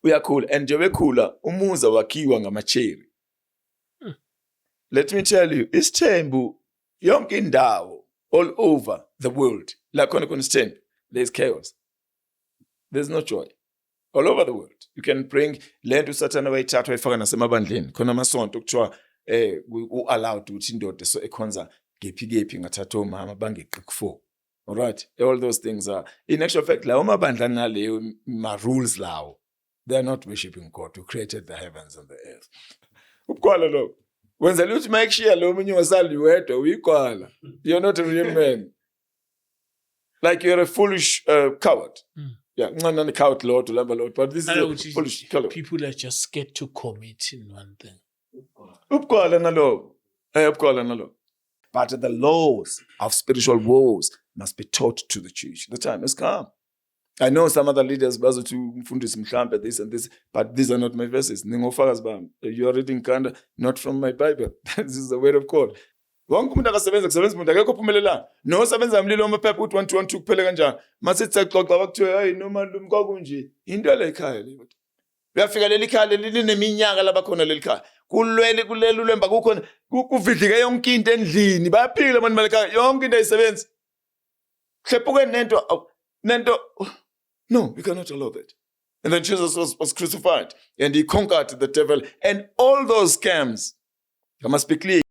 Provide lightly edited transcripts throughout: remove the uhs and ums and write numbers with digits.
uyakhula and njengoba ekhula umuza wakhiwa ngama-cherry. Let me tell you, isithembu yonke indawo all over the world la khona isithembu, there's chaos, there's no joy. All over the world you can bring lento usathana wayithatha wayifaka nasemabandleni khona amasonto kuthiwa u-allowed ukuthi indoda so ekhonza kephi ngathatha omama bangeqi ku4. All right, all those things are in actual fact la umabandla naleyo ma rules lawo, they are not worshiping God who created the heavens and the earth. Ubukwala lo wenzela ukuthi mayikushiya lo munye wasali wedwa uyikwala. You're not a real man, like you're a foolish coward. Yeah, not coward Lord, but this is a foolish coward. People are just scared to commit in one thing. Ubukwala nalo. But the laws of spiritual wars must be taught to the church. The time has come. I know some other leaders bazo to mfundisi mhlambe this and this, but these are not my verses. Ningofakazi bami. You are reading kinda not from my Bible. This is the word of God. Wonke umuntu akasebenza umuntu akekho ophumelela. No sebenza umlilo amaphepha uthi 1 kuphele kanjani. Masithi sexoxa bakuthiwe hey noma lumkakunje. Into le ekhaya le. Uyafika leli khaya lineminyaka labakhona leli khaya. Kuleli lemba kukhona kuvidlike yonke into endlini. Bayaphila abantu balekhaya yonke into ayisebenza. Hlephuke nento. No, we cannot allow that. And then Jesus was crucified and he conquered the devil and all those scams. I must be clear.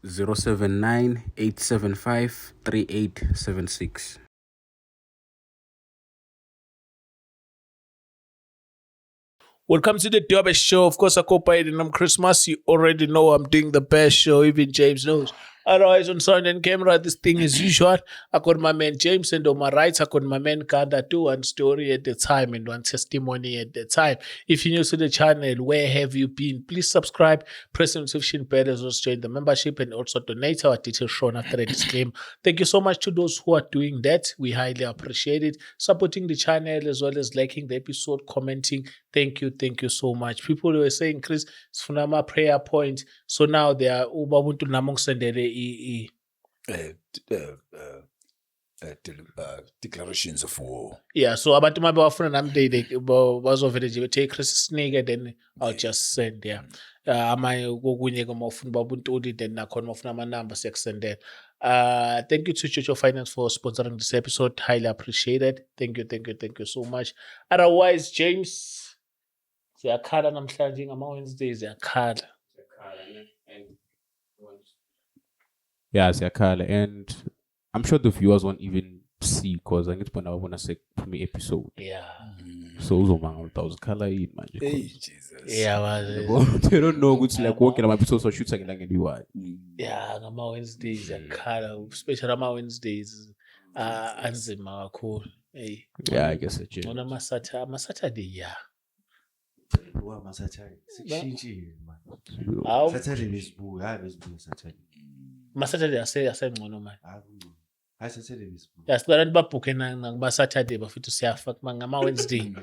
+079 875 3876. Welcome to the Dubbe Show. Of course, I cooperate and I'm Christmas. You already know I'm doing the best show. Even James knows. Otherwise, on sound and camera, this thing is usual. I got my man James, and on my right, I got my man Kanda. Do one story at the time and one testimony at the time. If you're new to the channel, where have you been? Please subscribe, press the notification bell, as well as join the membership, and also donate. Our details shown after the disclaimer. Thank you so much to those who are doing that. We highly appreciate it. Supporting the channel as well as liking the episode, commenting. Thank you so much. People were saying, Chris, it's Funama prayer point. So now they are ubabuntu namong sendere Declarations of war. yeah, so abantu mabe wafuna nami they bazovele nje bethe Chris sinike, then I'll just send. Yeah. Amanye kokunye ke mawufuna babuntuli, then nakhona mawufuna ama number siyakusendela. Thank you to Church of Finance for sponsoring this episode. Highly appreciated. Thank you so much. Otherwise, James, siyakhala namhlanje ngama-Wednesdays siyakhala. Yeah, siyakhala, and I'm sure the viewers won't even see because I get I want to say premiere episode. Yeah. So uzomanga utawuzikhala yini manje. Hey Jesus. Yeah, they don't know ukuthi like wonke lama episodes so shoot ngelanga eliyi-1. yeah, ngama-Wednesdays siyakhala, especially ama-Wednesdays anzima kakhulu. Hey. Yeah, I guess it. Ona ama-Saturday, yeah. Sikushintshile manje. Hawu, Saturday besibuya, hayi besibuya Saturday. ama-Saturday asengcono manje. Akungcono. Hayi Saturday besibuya. Yasibala abantu babhukhe ngama-Saturday bafithu siyafa ngama-Wednesday.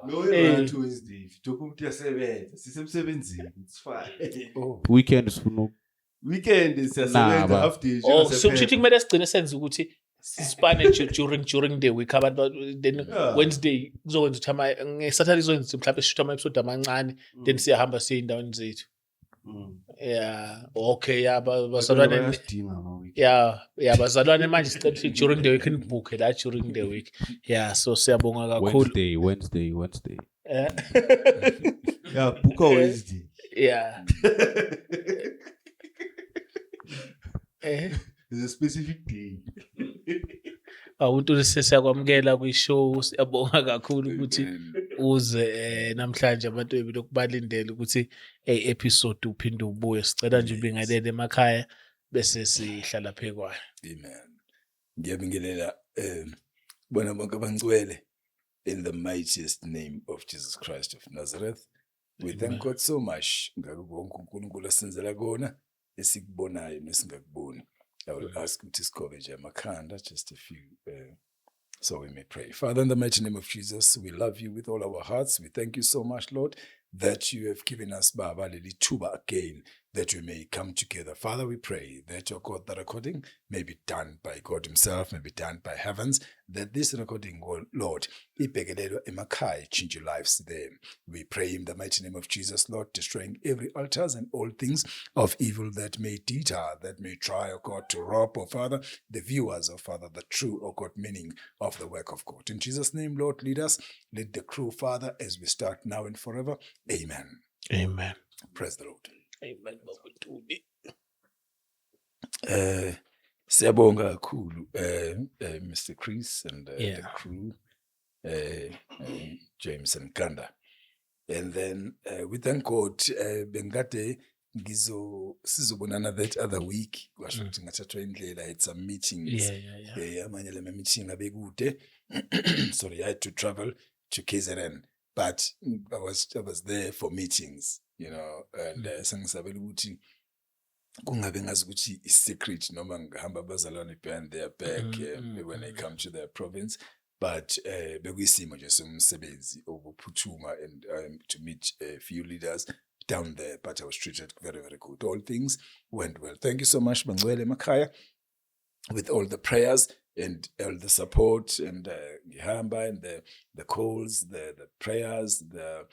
No, right Wednesday. Fitokho umuntu uyasebenza. Sisemsebenzini. It's fine. Weekend sifuna Weekend siyasebenza after So kushuthi kumele sigcine senze ukuthi Spanish during the week abantu then Wednesday kuzokwenza ukuthi ngeSaturday kuzokwenza mhlawumbe sishuta ama-episode amancane then siyahamba siye endaweni zethu. Yeah, okay, yeah, bazalwane bayadinga ama-week. yeah bazalwane manje sicela ukuthi during the week nibooke la during the week. Yeah, so siyabonga kakhulu. Wednesday. Yeah, book a Wednesday. Yeah. There's a specific day. Awuntuli sesiyakwamukela kwi-show, siyabonga kakhulu ukuthi uze namhlanje abantu belokubalindela ukuthi episode uphinde ubuye. Sicela nje ubingelele emakhaya bese sihlala phekwayo. Amen. Ngiyabingelela bona bonke abangcwele in the mightiest name of Jesus Christ of Nazareth. We thank God so much ngakho konke uNkulunkulu asenzela kona esikubonayo nesingakuboni. I will ask him to scope Makanda just a few, so we may pray. Father, in the mighty name of Jesus, we love you with all our hearts. We thank you so much, Lord, that you have given us Baba Tuba again, that we may come together. Father, we pray that your God, the recording may be done by God himself, may be done by heavens, that this recording, Lord, change your lives there. We pray in the mighty name of Jesus, Lord, destroying every altars and all things of evil that may deter, that may try, oh God, to rob, oh Father, the viewers, oh Father, the true, oh God, meaning of the work of God. In Jesus' name, Lord, lead us, lead the crew, Father, as we start now and forever. Amen. Amen. Praise the Lord. Amen. Siyabonga kakhulu Mr. Chris and the crew, James and Kanda. And then we thank God bengade sizobonana that other week kwasho ukuthi ngathathwa indlela, I had some meetings. Amanye lama meeting abekude. Sorry, I had to travel to KZN, but I was there for meetings, you know, and sengisabela ukuthi kungabe ngazi ukuthi is secret noma ngihamba abazalwane behind their back when I come to their province, but bekuyisimo nje somsebenzi okuphuthuma and to meet a few leaders down there, but I was treated very, very good. All things went well. Thank you so much, Bangcwele Makhaya, with all the prayers and all the support and Gihamba and the calls, the prayers, the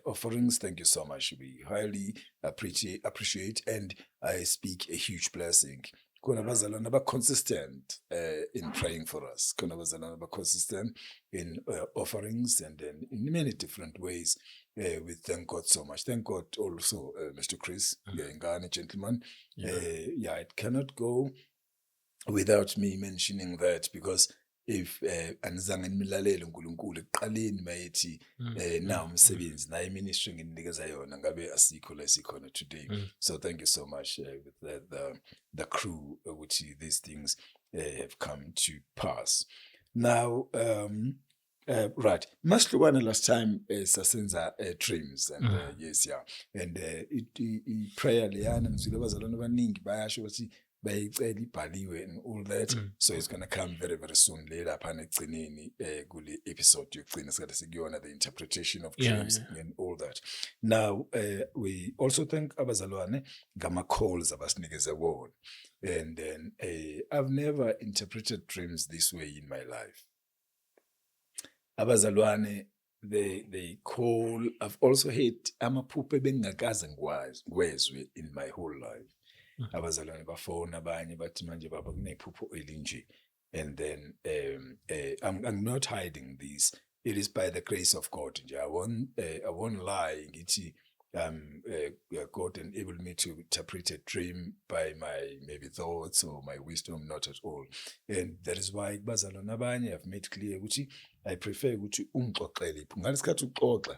offerings. Thank you so much. We highly appreciate, and I speak a huge blessing. Kuna bazalwane ba consistent in praying for us. Kuna bazalwane ba consistent in offerings and then in many different ways. We thank God so much. Thank God also, Mr. Chris, Ngane gentleman. It cannot go without me mentioning that, because if anizange nilalele uNkulunkulu ekuqaleni mayethi now umsebenzi naye ministry nginikeza yona ngabe asikho la sikhona today. So thank you so much with the crew which these things have come to pass. Now right, masihlukana last time sasenza dreams and yes, and prayer leyana ngizile abazalwane abaningi bayasho ukuthi bayicela ibhaliwe and all that. So it's going to come very, very soon later phana ekugcineni kule episode yokugcina sikade sikuyona, the interpretation of dreams and all that. Now we also thank abazalwane ngama calls abasinikeze wona, and then I've never interpreted dreams this way in my life. Abazalwane, they call. I've also had amaphupho bengakaze ngwezwe in my whole life. Abazalwane bafona abanye bathi manje baba kunephupho elinje, and then I'm not hiding this. It is by the grace of God. I won't lie. God enabled me to interpret a dream by my maybe thoughts or my wisdom, not at all. And that is why bazalwane abanye have made clear ukuthi I prefer ukuthi ungixoxele ngalesikhathi uxoxa,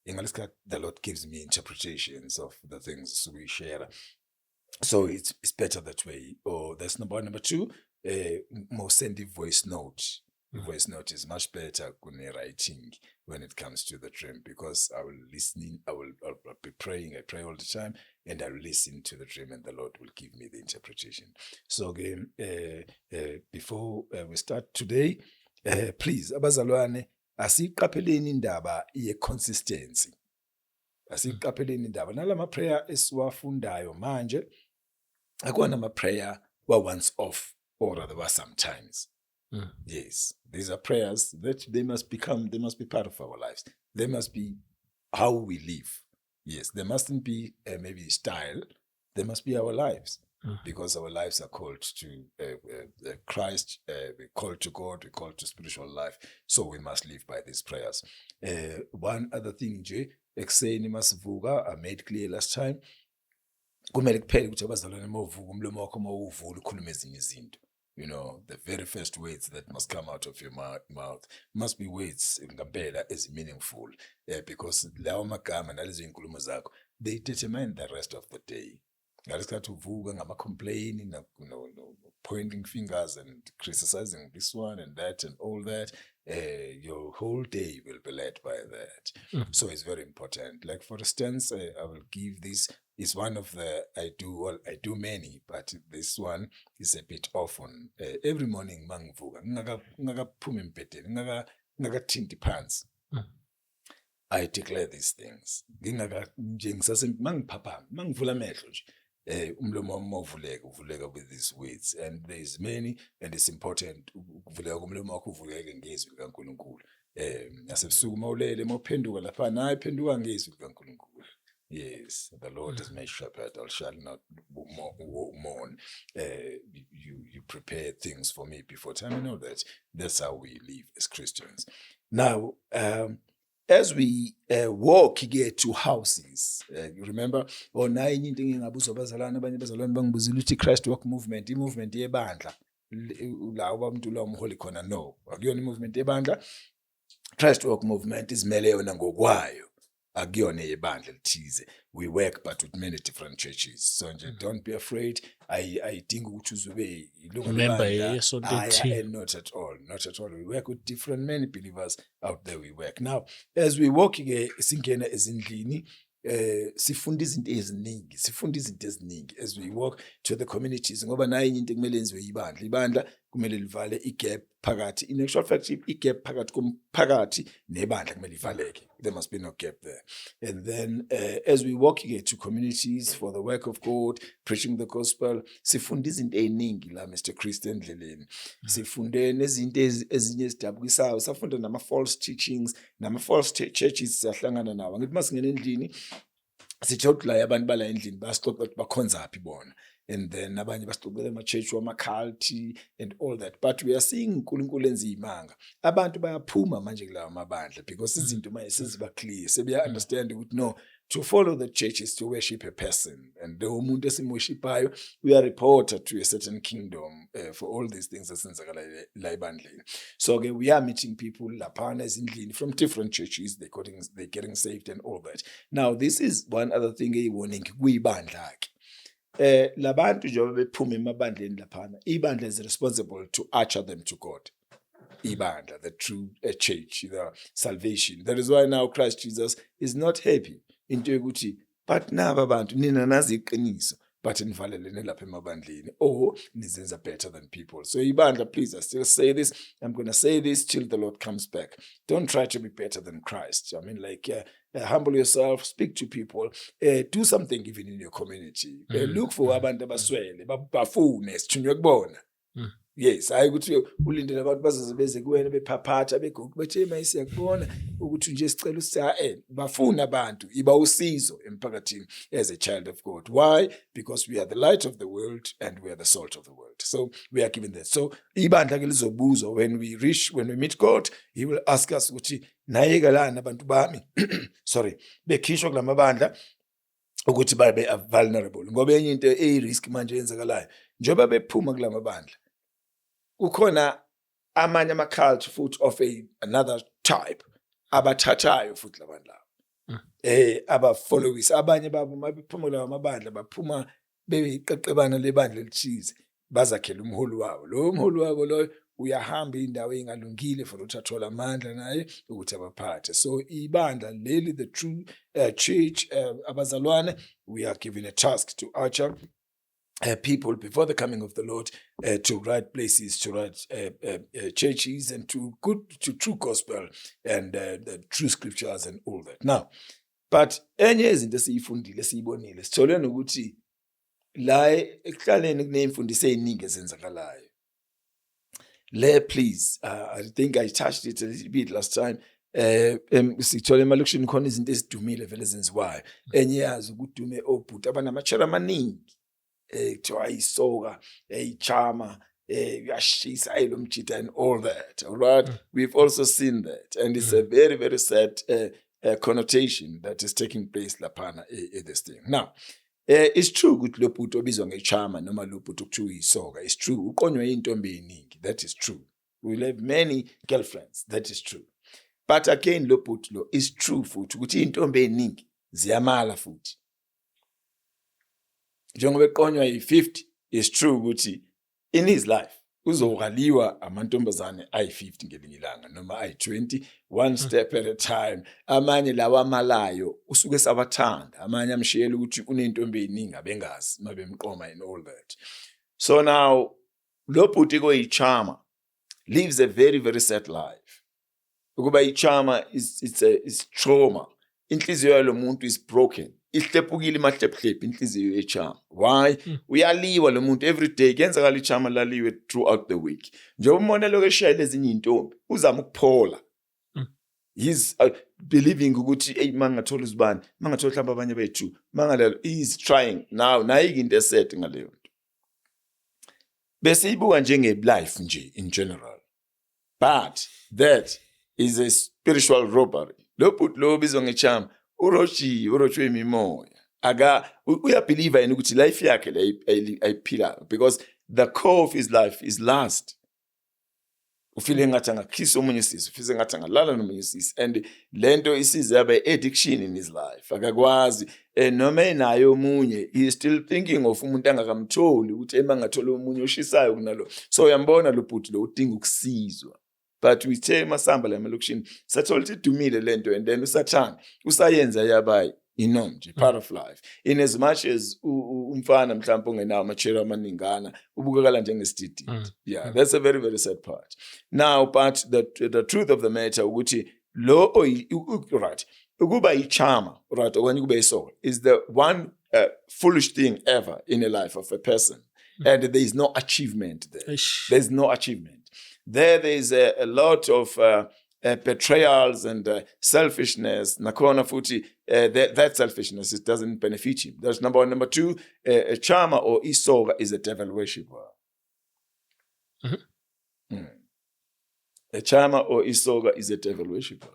ngalesikhathi the Lord gives me interpretations of the things we share. So it's better that way. Or that's number two. More send a voice note. Voice note is much better than writing when it comes to the dream, because I will listen. I'll be praying. I pray all the time, and I'll listen to the dream, and the Lord will give me the interpretation. So again, before we start today, please, abazalwane, asiqapheleni indaba ye consistency. Asiqapheleni indaba nalama prayer esiwafundayo manje. Akwana ma prayer wa once off, or rather sometimes. Yes, these are prayers that they must be part of our lives. They must be how we live. Yes, they mustn't be maybe style. They must be our lives, because our lives are called to Christ. We're called to God. We're called to spiritual life. So we must live by these prayers. One other thing, Jay, ekuseni masivuka, I made clear last time. Kumele kuphele ukuthi abazalwane mawuvuka umlomo wakho mawuvula ukhulume ezinye izinto. You know, the very first words that must come out of your mouth must be words ngempela as meaningful, because lawo magama nalezo inkulumo zakho, they determine the rest of the day. Ngalesikhathi uvuka ngama-complaining, pointing fingers and criticizing this one and that and all that, your whole day will be led by that. So it's very important. Like for instance, I will give this. It's one of the I do many, but this one is a bit often. Every morning mangivuka ngakaphuma embedeni ngakathinti phansi, I declare these things. Mangiphaphama mangivula amehlo nje, umlomo wami uvuleka with these words, and there's many, and it's important ukuvuleka komlomo wakho uvuleke ngezwi likaNkulunkulu. Nasebusuku mawulele mawuphenduka lapha naye phenduka ngezwi likaNkulunkulu. Yes, the Lord is my shepherd, I shall not mourn. You prepare things for me before time. You know that. That's how we live as Christians. Now, as we walk here to houses, you remember, nine into ngingabuzwa abazalwane abanye abazalwane bangibuzile ukuthi Christ Walk Movement, i-movement yebandla. La abantu la umholi khona, no. Akuyona i-movement yebandla. Christ Walk Movement izimele yona ngokwayo. Akuyona yebandla lithize. We work but with many different churches. So don't be afraid. I think ukuthi uzube Remember, not at all. Not at all. We work with many believers out there. We work. Now, as we walk singena ezindlini, sifunda izinto eziningi as we walk to the communities, ngoba nayo into kumele yenziwe ibandla kumele livale igap phakathi. In actual fact, igap phakathi komphakathi nebandla kumele ivaleke. There must be no gap there. And then as we walk to communities for the work of God, preaching the gospel, sifunda izinto eziningi la Mr. Christian endleleni. Sifunde nezinto ezinye ezidabukisayo, safunda nama-false teachings, nama-false churches siyahlangana nawo. Ngithi masingena endlini sithola la abantu bala endlini basixoxa ukuthi bakhonzaphi bona. And then abanye basixoxela ama-church wama-culty and all that. But we are seeing uNkulunkulu enza imanga. Abantu bayaphuma manje kulawa mabandla because izinto manje seziba clear. Sebeya understand ukuthi no, to follow the church is to worship a person. And the umuntu esimworshipayo, we are reported to a certain kingdom for all these things esenzakala la ebandleni. So we are meeting people laphana ezindlini from different churches. They're getting saved and all that. Now, this is one other thing eyiwoning kuyibandla ke. Labantu njengoba bephuma emabandleni laphana, ibandla is responsible to usher them to God. Ibandla, the true church, the salvation. That is why now Christ Jesus is not happy into yokuthi, but naba bantu nina nazi iqiniso, but nivalelene lapha emabandleni, or nizenza better than people. So ibandla, please, I still say this. I'm going to say this till the Lord comes back. Don't try to be better than Christ. I mean, like, humble yourself, speak to people, do something even in your community. Look for abantu abaswele, bafune, sithunywe kubona. Yes, hayi ukuthi ulindele abantu bazaze beze kuwena bephaphatha begoku bethe mayisi yakubona ukuthi nje sicela usisa bafuna abantu iba usizo emphakathini as a child of God. Why? Because we are the light of the world and we are the salt of the world. So we are given that. So ibandla ke lizobuzwa when we meet God, he will ask us ukuthi nayeka lana abantu bami sorry bekhishwa kulamabandla ukuthi babe vulnerable ngoba enye into risk manje yenzakalayo njoba bephuma kulamabandla ukhona amanye ama-cult futhi of another type abathathayo futhi labantu labo aba-followers abanye babo mabephuma kulawo amabandla baphuma beyiqeqebana lebandla elithize bazakhela umholi wabo. Lo mholi wabo loyo uyahamba indawo engalungile for ukuthi athole amandla naye ukuthi abaphathe. So ibandla leli, the true church, abazalwane, we are given a task to usher people before the coming of the Lord to right places, to right churches, and to true gospel and the true scriptures and all that. Now, but enye izinto esiyifundile siyibonile sithole nokuthi la ekuhlaleni kunemfundiso eziningi ezenzakalayo. please, I think I touched it a little bit last time. Sithola emalokishini khona izinto ezidumile vele ezenziwayo. Enye yazi ukudume obhuti abanamachera amaningi. Kuthiwa isoka, ichama, uyashisa lo mjita and all that. All right? We've also seen that. And it's a very, very sad connotation that is taking place lapana in this thing. Now, it's true ukuthi lo bhuti obizwa ngechama noma lo bhuti okuthiwa isoka. It's true. Uqonywa intombi eningi. That is true. We'll have many girlfriends. That is true. But again, lo bhuti lo is true futhi ukuthi intombi eningi ziyamala futhi. Njengoba eqonywa yi-50, is true ukuthi in his life uzokaliwa amantombazane ayi-50 ngelinye ilanga noma ayi-20, one step at a time. Amanye lawa amalayo usuke sabathanda, amanye amshiyela ukuthi unentombi eningi abengazi mabemqoma and all that. So now lo bhuti koyichama lives a very, very sad life. Ukuba ichama is trauma. Inhliziyo yalo muntu is broken. Ihlephukile mahlephlephi inhliziyo yechama. Why? Uyaliwa lo muntu every day. Kuyenzakala ichama laliwe throughout the week. Njengoba umbona lokho eshayela ezinye intombi, uzama ukuphola. He's believing ukuthi hey mangathola uzibani, mangathola mhlawumbe abanye bethu, mangalelo he's trying now nayike into eset ngaleyo nto. Bese ibuka njenge life nje in general. But that is a spiritual robbery. Lo bhuti lo bizwa ngechama urochiwe imimoya. Uyabelieve yena ukuthi life yakhe ayiphila because the core of his life is lust. Ufile ngathi angakhisa omunye sisi, ufise ngathi angalala nomunye sisi, and lento isize yaba addiction in his life. Akakwazi noma enayo omunye, he is still thinking of umuntu angakamtholi ukuthi emangathola omunye oshisayo kunalo. So uyambona lo bhuti lo udinga ukusizwa. But we tell masamba la emalokishini sathola ukuthi dumile lento, and then usathana usayenza yabayi inomnje part of life. In as much as umfana mhlawumbe ongenawo amachera amaningana ubukakala njengesididi. Yeah, that's a very, very sad part. Now, but the truth of the matter ukuthi lo right ukuba ichama right okanye kube isoka is the one foolish thing ever in the life of a person, and there is no achievement there. There's no achievement. There is a lot of betrayals and selfishness. Nakona futi, that selfishness, it doesn't benefit him. That's number one. Number two, a chama or isoga is a devil worshipper. A chama or isoga is a devil worshipper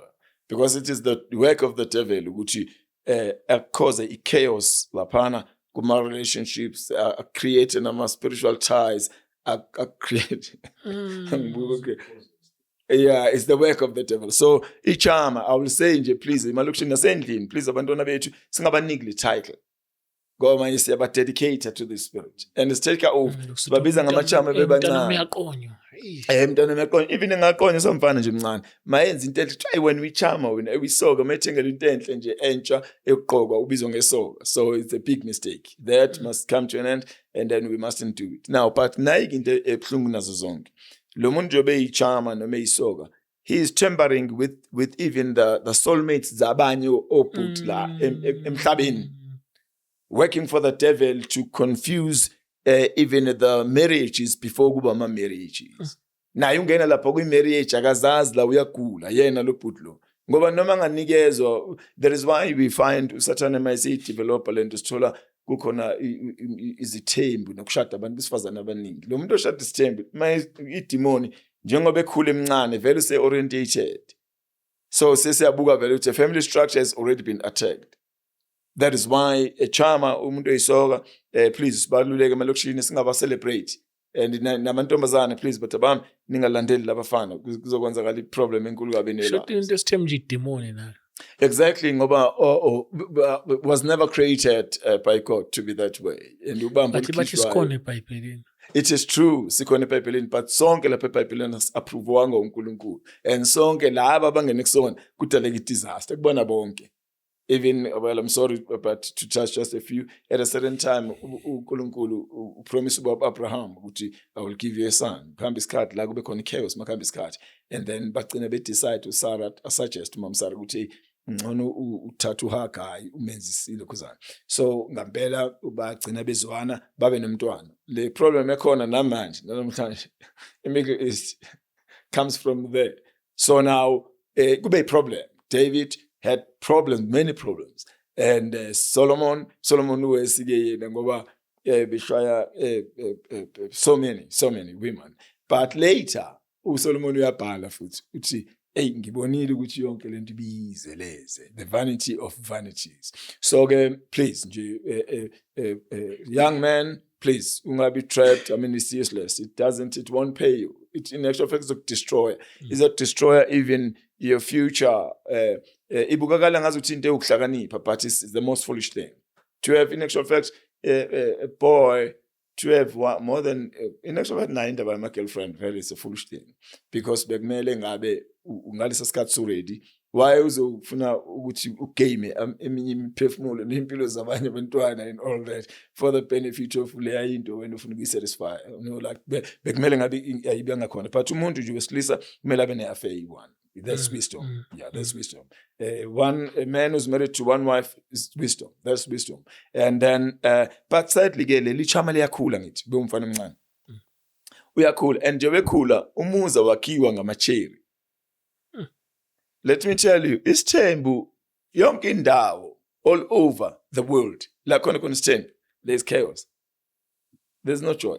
because it is the work of the devil which cause a chaos lapana kuma relationships, creating spiritual ties, create. Yeah, it's the work of the devil. So ichama, I will say nje please emalokishini nasendlini please abantwana bethu singabaniki le title ngoba manje siyaba dedicated to the spirit and take over sibabiza ngamachama bebancane. Mntwana uyaqonya even engaqonya somfana nje mncane mayenza into enhle try when we chama wena ewisoka mayethengela into enhle nje entsha eqokwa ubizwa ngesoka. So it's a big mistake that must come to an end, and then we mustn't do it now. But nayike into ebhlungu nazo zonke lo muntu jobe ichama noma isoka, he is tampering with even the soulmates zabanye obhuti la emhlabeni, working for the devil to confuse even the marriages before kuba ama marriages. Naye ungena lapha kwi marriage akazazi la uyagula yena lo bhuti lo ngoba noma nganikezwa. There is why we find usathane mayisi developer lento sithola kukhona izithembu nokushada abantu besifazana abaningi. Lo muntu oshada isithembu idemoni njengoba ekhula emncane vele se orientated, so sesiyabuka vele ukuthi family structure has already been attacked. That is why a chama umuntu oyisoka please sibaluleke emalokishini singaba celebrate, and namantombazane please but abami ningalandeli labafana kuzokwenzakala iproblem enkulu kabe nela. Shothi into esithembu nje idemoni nayo. Exactly, ngoba was never created by God to be that way. And ubamba sikhona eBhayibhelini. It is true, sikhona eBhayibhelini, but sonke lapha eBhayibhelini approve-wanga uNkulunkulu, and sonke laba abangene kusona kudaleka disaster kubona bonke. Even, well, I'm sorry, but to touch just a few, at a certain time, uNkulunkulu promised Abraham, I will give you a son. Makambi isikhathi la kube khona chaos, makambi isikhathi. And then bagcina be decide to Sarah suggest to Mom Sarah ukuthi ngcono uthatha uHagayi umenzisile khuzana. So ngempela bagcina bezwana babe nomntwana. Le problem ekhona namanje namhlanje iMiddle East comes from there. So now kube a problem. David had problems, many problems. And Solomon wesike yena ngoba beshaya so many women. But later uSolomon uyabhala futhi uthi hey ngibonile ukuthi yonke lento ibizeleze, the vanity of vanities. So please nje young man, please ungabi trapped. I mean, it's useless. It won't pay you. It in actual fact is a destroyer. Is a destroyer even your future. Ibukakala ngazuthi into ukuhlakanipha, but it's the most foolish thing to have in actual fact a boy to have more than in actual fact 9 by my girlfriend. Really, it's a foolish thing because bekumele ngabe ungalisa sikhathi already. Why uzofuna ukuthi ugame eminye imiphefumulo nempilo zabanye abantwana and all that for the benefit of leya into wena ufuna ukuyisatisfy, like bekumele ngabe ayibe ngakhona, but umuntu nje wesilisa kumele abe ne-affair one. That's wisdom. Yeah, that's wisdom. A man who's married to one wife is wisdom. That's wisdom. And then but sadly ke leli chama liyakhula ngithi bomfana omncane uyakhula, and nje bekhula umuza wakhiwa ngamacherry. Let me tell you, isithembu yonke indawo all over the world la khona isithembu, there's chaos, there's no joy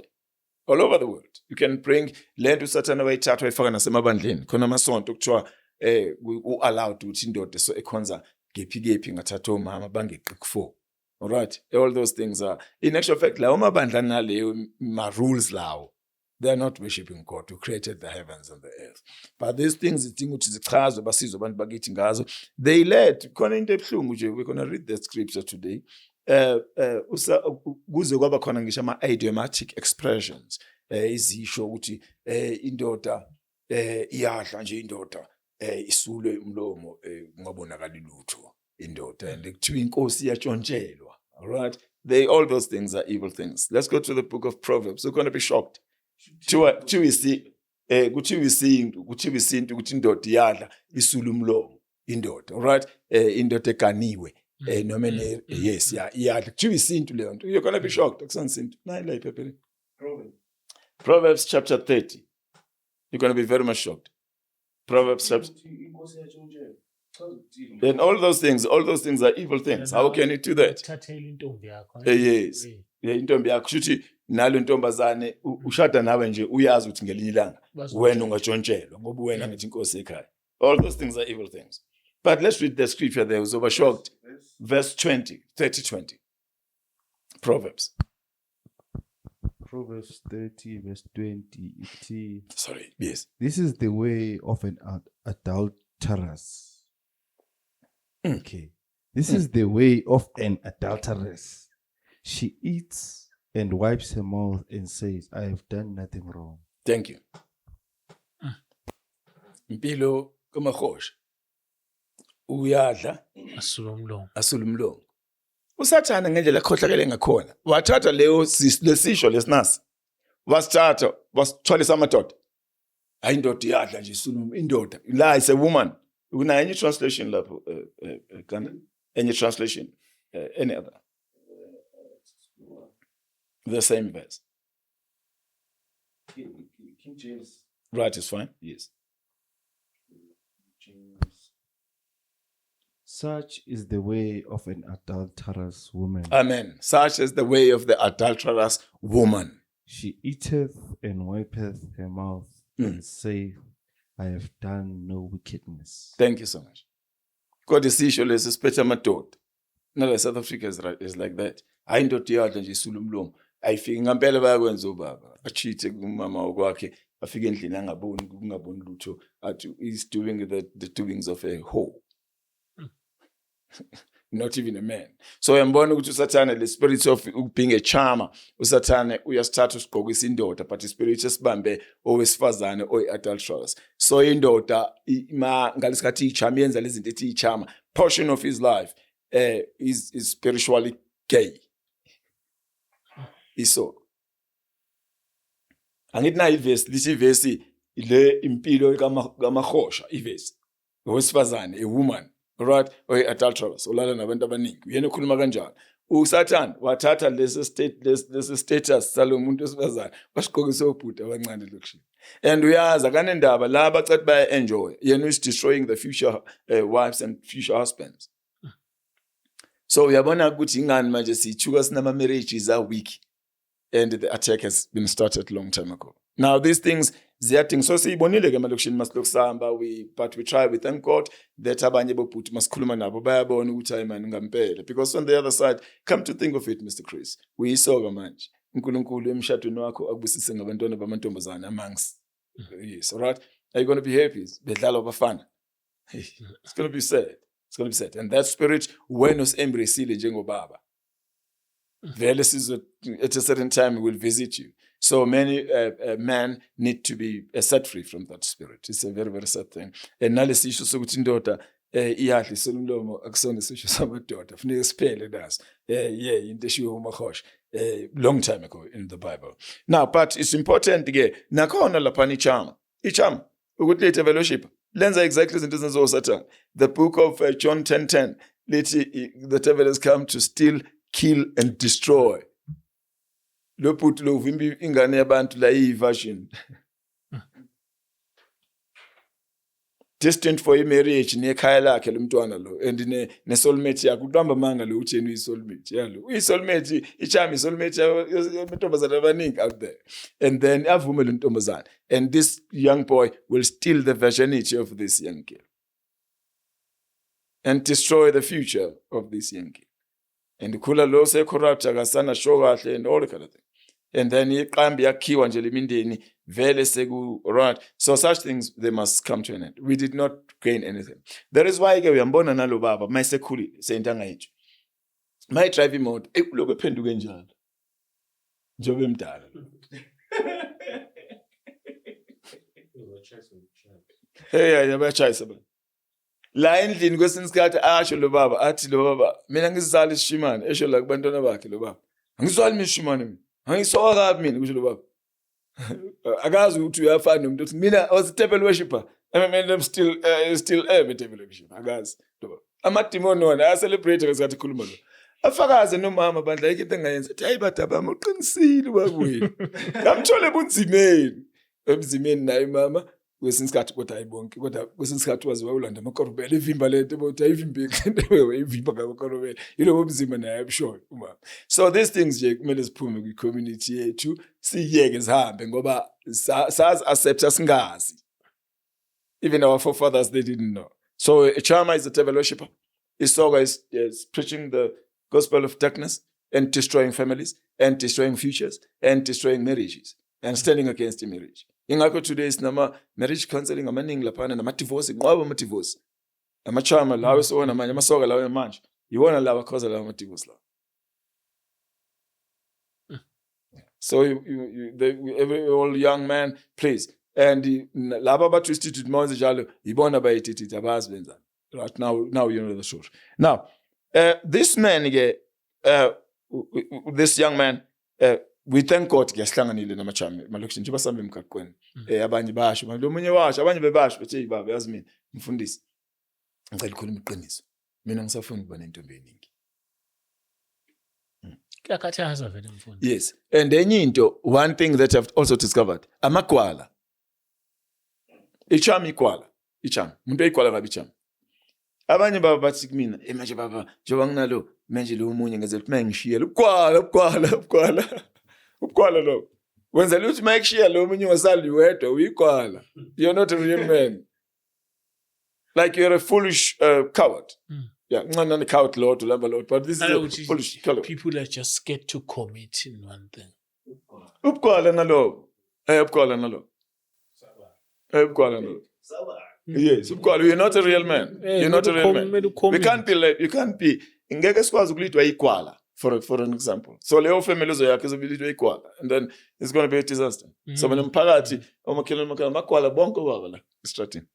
all over the world. You can bring lento usathana wayithatha wayifaka nasemabandleni khona amasonto kuthiwa u-allowed ukuthi indoda so ekhonza kephi ngathatha omama bangeqi ku4. All right, all those things are in actual fact lawo mabandla naleyo ma rules lawo, they are not worshiping God who created the heavens and the earth. But these things, idinga ukuthi zichazwe basizwe abantu bakithi ngazo. They led khona into ebhlungu nje. We're going to read that scripture today. Kuze kwaba khona ngisho ama idiomatic expressions. Izisho ukuthi indoda iyadla nje indoda isule umlomo ngabonakala lutho indoda, and kuthiwa inkosi iyatshontshelwa. All right, all those things are evil things. Let's go to the book of Proverbs. You're going to be shocked. Kuthiwa isintu ukuthi indoda iyadla isule umlomo indoda. All right, indoda eganiwe noma yes iyadla, kuthiwa isintu leyo nto. You're going to be shocked. Akusansintu nayi la iphepheni. Proverbs chapter 30. You're going to be very much shocked. Proverbs chapter, and all those things are evil things. How can you do that? Yes. Intombi yakho shuthi nalo ntombazane ushada nawe nje uyazi ukuthi ngelinye ilanga wena ungatshontshelwa ngoba wena ngithi inkosi ekhaya. All those things are evil things. But let's read the scripture there. Was over shocked. Verse 30:20. Proverbs 30 verse 20. Sorry. Yes. This is the way of an adulteress. Okay. This is the way of an adulteress. She eats and wipes her mouth and says, I have done nothing wrong. Thank you. Impilo kamahosha. Uyadla asula umlomo. Usathana ngendlela ekhohlakele ngakhona. Wathatha lesisho lesinasi. Wasithatha, wasithwalisa amadoda. Hayi indoda iyadla nje isula indoda. La is a woman. Kuna any translation lapho any translation any other. The same verse. King James. Right, is fine. Yes. Such is the way of an adulterous woman. Amen. Such is the way of the adulterous woman. She eateth and wipeth her mouth and saith, I have done no wickedness. Thank you so much. God is issue is especially madoda. No, South Africa is like that. Hayi indoda iyadla nje isula umlomo. Ayifiki ngempela bayakwenza ubaba. Achithe kumama okwakhe, afike endlini angaboni lutho. He's doing the doings of a whore. Not even a man. So uyambona ukuthi usathane the spirit of being a charmer, usathane uyasithatha usigqokisa indoda, but the spirit esibambe owesifazane oyi-adulterous. So indoda ngalesikhathi ichama yenza lezi zinto ethi ichama, portion of his life is spiritually gay. Iso. Angithi na ivesi, lithi ivesi ile impilo kamahosha ivesi. Owesifazane, a woman. right, or adulterous, ulala nabantu abaningi, uyena okhuluma kanjalo. USathane wathatha lesi status salo muntu wesifazane wasiqokisa obhuti abancane lokushini. And uyazi akanendaba la bacathi baya enjoy. Yena is destroying the future wives and future husbands. So uyabona ukuthi ingani manje sithuka sinama marriages are weak. And the attack has been started long time ago. Now these things ziyadinga, so siyibonile ke emalokishini masilokusamba, but we try, we thank God that abanye bobhuti masikhuluma nabo bayabona ukuthi hayi man ngampela, because on the other side, come to think of it, Mr. Chris, uyisoka manje uNkulunkulu emshadweni wakho akubusise ngabantwana bamantombazane amongst. Yes, all right, are you going to be happy bedlala abafana? It's going to be sad, it's going to be sad. And that spirit when us embraceile njengobaba vele sizwe at a certain time we will visit you. So many men need to be set free from that spirit. It's a very, very sad thing. And nalesisho sokuthi indoda iyadla isolomlomo akusona isisho samadoda. Funeka siphele naso. Into eshiwo uMahosha long time ago in the Bible. Now, but it's important ke nakhona lapha ichama. Ichama ukuthi lethe fellowship lenza exactly izinto ezenziwa uSathane. The book of John 10:10 lithi the devil has come to steal, kill and destroy. Lo put lo vimbi ingane yabantu la version. Destined for a marriage nekhaya lakhe lo mntwana lo, and ne soulmate yakhe uqamba manga lo uthi yena uyisoulmate yalo. Uyisoulmate ichama isoulmate yabantombazana abaningi out there. And then avume lo ntombazana, and this young boy will steal the virginity of this young girl and destroy the future of this young girl. And khula lo se corrupt akasana show kahle and all kind of thing. And then iqambi yakhiwa nje lemindeni vele seku right. So such things, they must come to an end. We did not gain anything. That is why ke uyambona nalo baba mayisekhulile sentanga yethu. My driving mode ekuloko ephenduke njalo. Njobe mdala. Hey yabachayisa ba. La endlini kwesinye isikhathi asho lo baba athi lo baba mina ngizizala isishimane esho la kubantwana bakhe lo baba. Angizwali misishimane mina. Angisoka kabi mina kusho lo baba. Akazi ukuthi uyafana nomuntu othi mina was a temple worshipper. I'm still a temple worshipper. Akazi lo baba. Amademon wona ayacelebrate ngesikhathi khuluma lo. Afakaze nomama bandla yike into engayenza. Hayi badaba uqinisile bakwethu. Ngamthole ebunzimeni. Ebunzimeni naye mama. Kwesinye isikhathi kodwa ayibonke kodwa kwesinye isikhathi waziwa ulanda amakorobela ivimba lento bothi ayivimbe wewe ivimba ngamakorobela yilo obuzima naye ebushoyo uma. So these things nje kumele siphume kwi community yethu siyeke zihambe ngoba sazi accept asingazi. Even our forefathers, they didn't know. So Chama is a devil worshipper. Isoka is preaching the gospel of darkness and destroying families and destroying futures and destroying marriages and standing against the marriage. Ingakho today is nama marriage counseling amaningi laphana nama divorce inqwaba ama divorce. Amachama lawo sona manje amasoka lawo manje. Yiwona lawa cause lawo ama divorce lawo. So every old young man, please. And laba ba twisted manje jalo ibona bayithithi abazi benzani. Right now you know the truth. Now, this man this young man we thank God ngiyahlanganile namachami malokishini nje basambe emgaqweni abanye basho lo munye washo abanye bebasho bethi baba yazi mina mfundisi ngicela ukukhuluma iqiniso mina ngisafuna ukuba nentombi eningi kuyakhathaza vele mfundi. Yes, and enye into, one thing that I've also discovered, amagwala ichami ichami umuntu oyigwala kabi ichami. Abanye baba bathi kumina manje baba njengoba nginalo manje lo munye ngezela ukuthi mangishiyela ubugwala lo wenzela ukuthi mayishiya lo munye wasali wedwa uyigwala. You're not a real man, like you're a foolish coward. Yeah, not a coward lord but this is a foolish coward. People are just scared to commit in one thing. Ubugwala nalo yes, you're not a real man. You're not a real man. We can't be like, you can't be. Ngeke sikwazi ukulidwa igwala for an example. So leyo family yakhe izobilidwa igwala and then it's going to be a disaster. So mina mphakathi omakhelwane magwala bonke baba la estratini.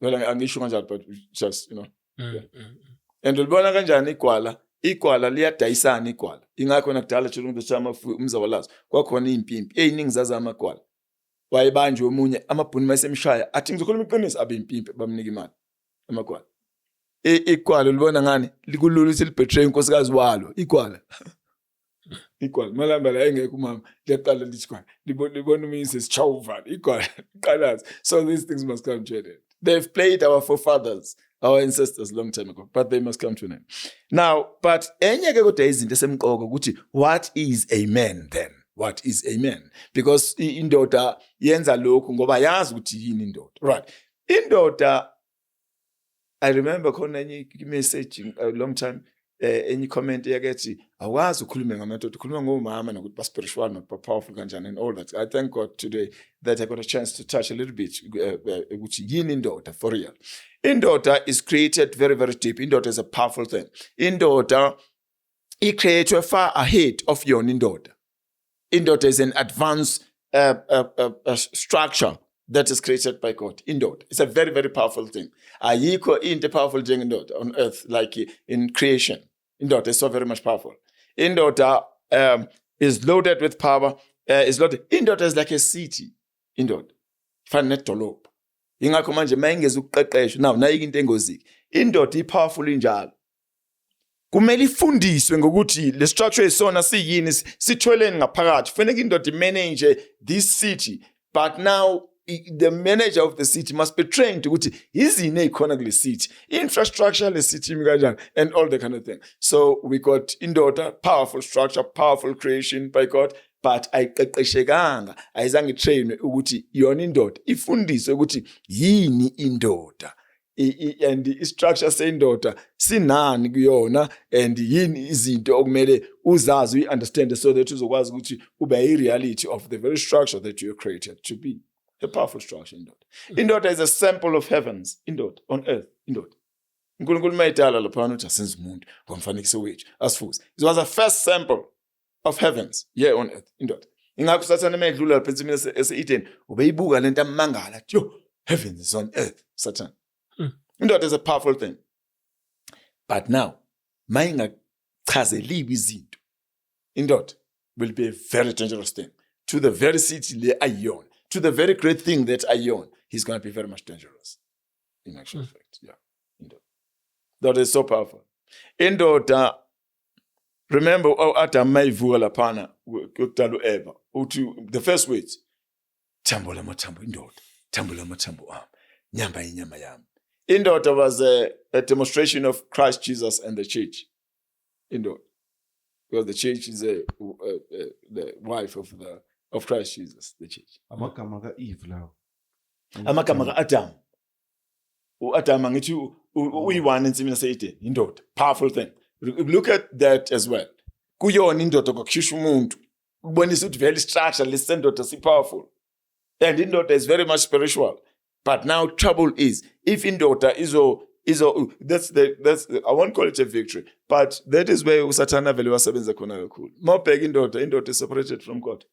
Well angisho kanjalo but just And ulibona kanjani igwala liyadayisana igwala. Ingakho nakudala tshela umuntu chama umzawalazo kwakhona impimpi eziningi zaza amagwala. Wayebanjwe omunye amabhuni mayisemshaya athi ngizokhuluma iqiniso abe impimpi bamnika imali amagwala. Igwala ulibona ngani likulula ukuthi libetray inkosikazi walo igwala. Igwala malamba la engekho umama liyaqala lithi kwani libona umyise sichawuvana igwala iqalazi. So these things must come to an end. They've played our forefathers, our ancestors long time ago, but they must come to an end. Now, but enye ke kodwa izinto esemqoka ukuthi what is a man then? What is a man? Because indoda yenza lokhu ngoba yazi ukuthi yini indoda. Right. Indoda, I remember khona enye message a long time enye comment yakethi awazi ukhulume ngamadoda ukhuluma ngomama nokuthi ba spiritual not powerful kanjani and all that. I thank God today that I got a chance to touch a little bit ukuthi yini indoda for real. Indoda is created very very deep. Indoda is a powerful thing. Indoda created far ahead of your indoda. Indoda is an advanced structure that is created by God. Indoda. It's a very, very powerful thing. Ayikho into powerful thing indoda on earth, like in creation. Indoda is so very much powerful. Indoda is loaded with power. Indoda is like a city. Indoda. Fana nedolobha. Ingakho manje mayingeza ukuqeqeshwa. Now, nayike into engoziki. Indoda ipowerful injalo. Kumele ifundiswe ngokuthi le structure isona siyini sithweleni ngaphakathi. Kufanele indoda manage this city. But now the manager of the city must be trained ukuthi izini ezikhona kule city, infrastructure le city kanjani and all the kind of thing. So we got indoda, powerful structure, powerful creation by God, but ayiqeqeshekanga, ayizange train ukuthi yona indoda ifundiswe ukuthi yini indoda. And i-structure seyindoda sinani kuyona and yini izinto okumele uzazi uyi-understand so that uzokwazi ukuthi ube i-reality of the very structure that you are created to be. A powerful structure, indoda. Indoda is a sample of heavens, indoda, on earth, indoda. uNkulunkulu mayidala laphana uthi asenze umuntu ngomfanekiso wethu asifuze. It was a first sample of heavens here on earth, indoda. Ingakho Sathane mayedlula lapha ensimini ese-Eden ubeyibuka lento amangala yo, heavens is on earth, Satan. Indoda is a powerful thing. But now, mayingachazeliwe izinto, indoda will be a very dangerous thing. To the very city le ayiyona, to the very great thing that ayiyona, he's going to be very much dangerous. In actual fact, yeah. Indoda. That is so powerful. Indoda, remember, Adam mayivuka laphana kudala uEva. The first words, thambo lamathambo indoda, thambo lamathambo ami, nyama inyama yami. Indoda was a demonstration of Christ Jesus and the church. Indoda. Because the church is the wife of Christ Jesus, the church. Amagama ka-Eve lawo. Amagama ka-Adam. U-Adam angithi uyi-one ensimini yase-Eden, indoda. Powerful thing. Look at that as well. Kuyona indoda kwakukhishwa umuntu. Ukubonisa ukuthi very structure lesendoda si-powerful. And indoda is very much spiritual. But now trouble is, if indoda that's I won't call it a victory, but that is where Satana vele wasebenza khona kakhulu. Mawubheka indoda is separated from God.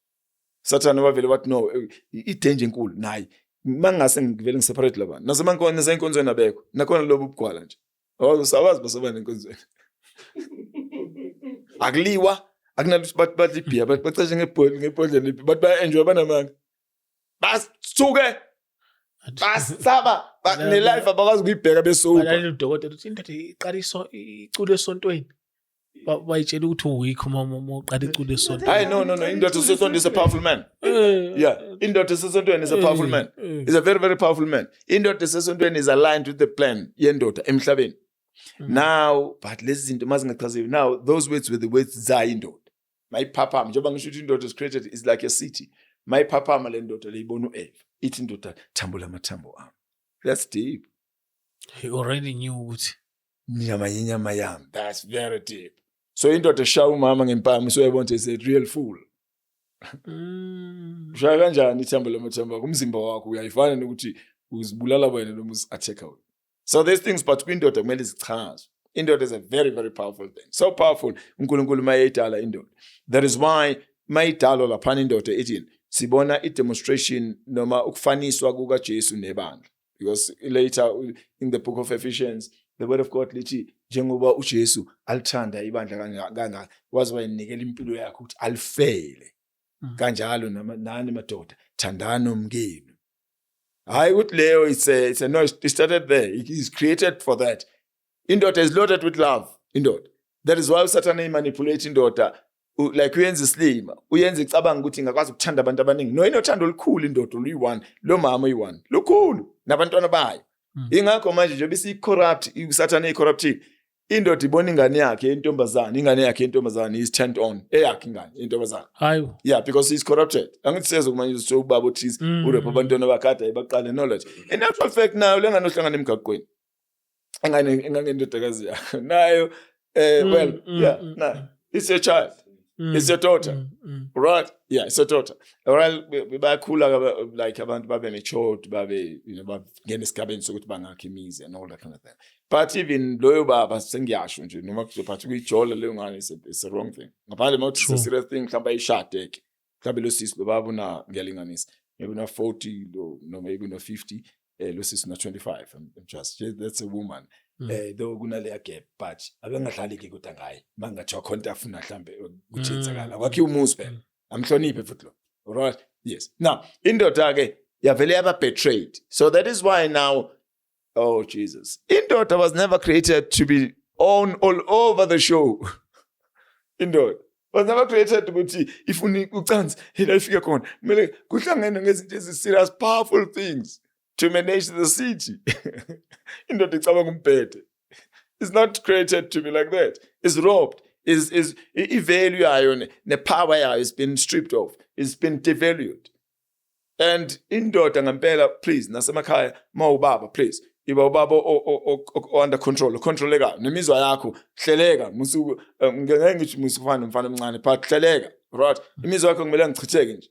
Satana wavele wathi no, i-danger enkulu nayi. Mangase ngivele ngiseparate labantu. Nasemankonzo nasenkonzweni abekho. Nakhona lobu ubugwala nje. Awazi basobana enkonzweni. Akuliwa, akunalutho bathi ibhiya, baceshe ngebhodlela ibhiya, bathi baya-enjoy banamanga. Basuke basaba ne-life abakwazi ukuyibheka besoba. Balali udokotela uthi indoda iqala icule esontweni. Bayitshela ukuthi uweak uma uqala icule esontweni. Hayi no, indoda esesontweni is a powerful man. Yeah, indoda esesontweni is a powerful man. He's a very, very powerful man. Indoda esesontweni is aligned with the plan yendoda emhlabeni. Now, but lezi zinto mazingachaziwe. Now, those words were the words za indoda. Mayiphapama, njengoba ngisho ukuthi indoda is created is like a city. Mayiphapama le ndoda leyibona uEva. Ithi indoda thambo lamathambo ami. That's deep. He already knew ukuthi Nyama yenyama yami. That's very deep. So indoda eshaya umama ngempama so yabona is a real fool. Ushaya kanjani ithambo lamathambo kumzimba wakho uyayifana nokuthi uzibulala wena noma uzi-attack wena. So these things but kwindoda kumele zichazwe. Indoda is a very, very powerful thing. So powerful uNkulunkulu mayeyidala indoda. That is why mayidalo laphana indoda ethini sibona i-demonstration noma ukufaniswa kukaJesu nebandla. Because later in the book of Ephesians, the word of God lithi njengoba uJesu alithanda ibandla kangaka waze wayinikela impilo yakhe ukuthi alifele. Kanjalo nani madoda thandana umkenu. Hayi ukuthi leyo it's a no, it started there. It is created for that. Indoda is loaded with love. Indoda. That is why uSathane manipulate indoda. Like uyenza islima, uyenza icabanga ukuthi ingakwazi ukuthanda abantu abaningi. No, inothando olukhulu indoda uyi-one, lo mama uyi-one. Lukhulu nabantwana bayo. Ingakho manje nje bisi corrupt, uSathane corrupted. Indoda ibona ingane yakhe yentombazane is turned on. Eyakhe ingane yentombazane. Hayo. Yeah, because he's corrupted. Angithi seze kumanje so ubaba uthisi urepha abantwana bakade baqale knowledge. In actual fact now lengane ohlangana emgaqweni. Engane indodakazi yakho. Nayo it's your child. It's your daughter. Right? Yeah, it's your daughter. Well, bayakhula like abantu babe matured, babe bangena esigabeni sokuthi bangakhe imizi and all that kind of thing. But even loyo baba sengiyasho nje noma kuzophatha kuyijola leyo ngane it's a wrong thing. Ngaphandle mawuthi it's a serious thing mhlawumbe ayishade ke. Mhlawumbe lo sisi lo baba una ngiyalinganisa. Maybe una 40 no maybe una 50. Lo sisi una 25. I'm just that's a woman. Though kunaleya gap but abengadlali ke kodwa ngaye mangathi wakhonta afuna mhlambe ukuthi enzakala kwakhe umuzi phela amhloniphe futhi lo alright yes now indoda ke yavele yaba betrayed so that is why now oh Jesus indoda was never created to be on all over the show indoda was never created ukuthi ifuna ucansi la ifike khona kumele kuhlangene ngezinto ezi-serious powerful things to manage the city. Indoda icabanga umbhede. It's not created to be like that. It's robbed. Is i-value yayo ne-power yayo has been stripped off. It's been devalued. And indoda ngempela please nasemakhaya mawubaba please iba ubaba under control controleka nemizwa yakho hleleka musuku ngeke ngithi musufana umfana omncane but hleleka right imizwa yakho kumele ngichitheke nje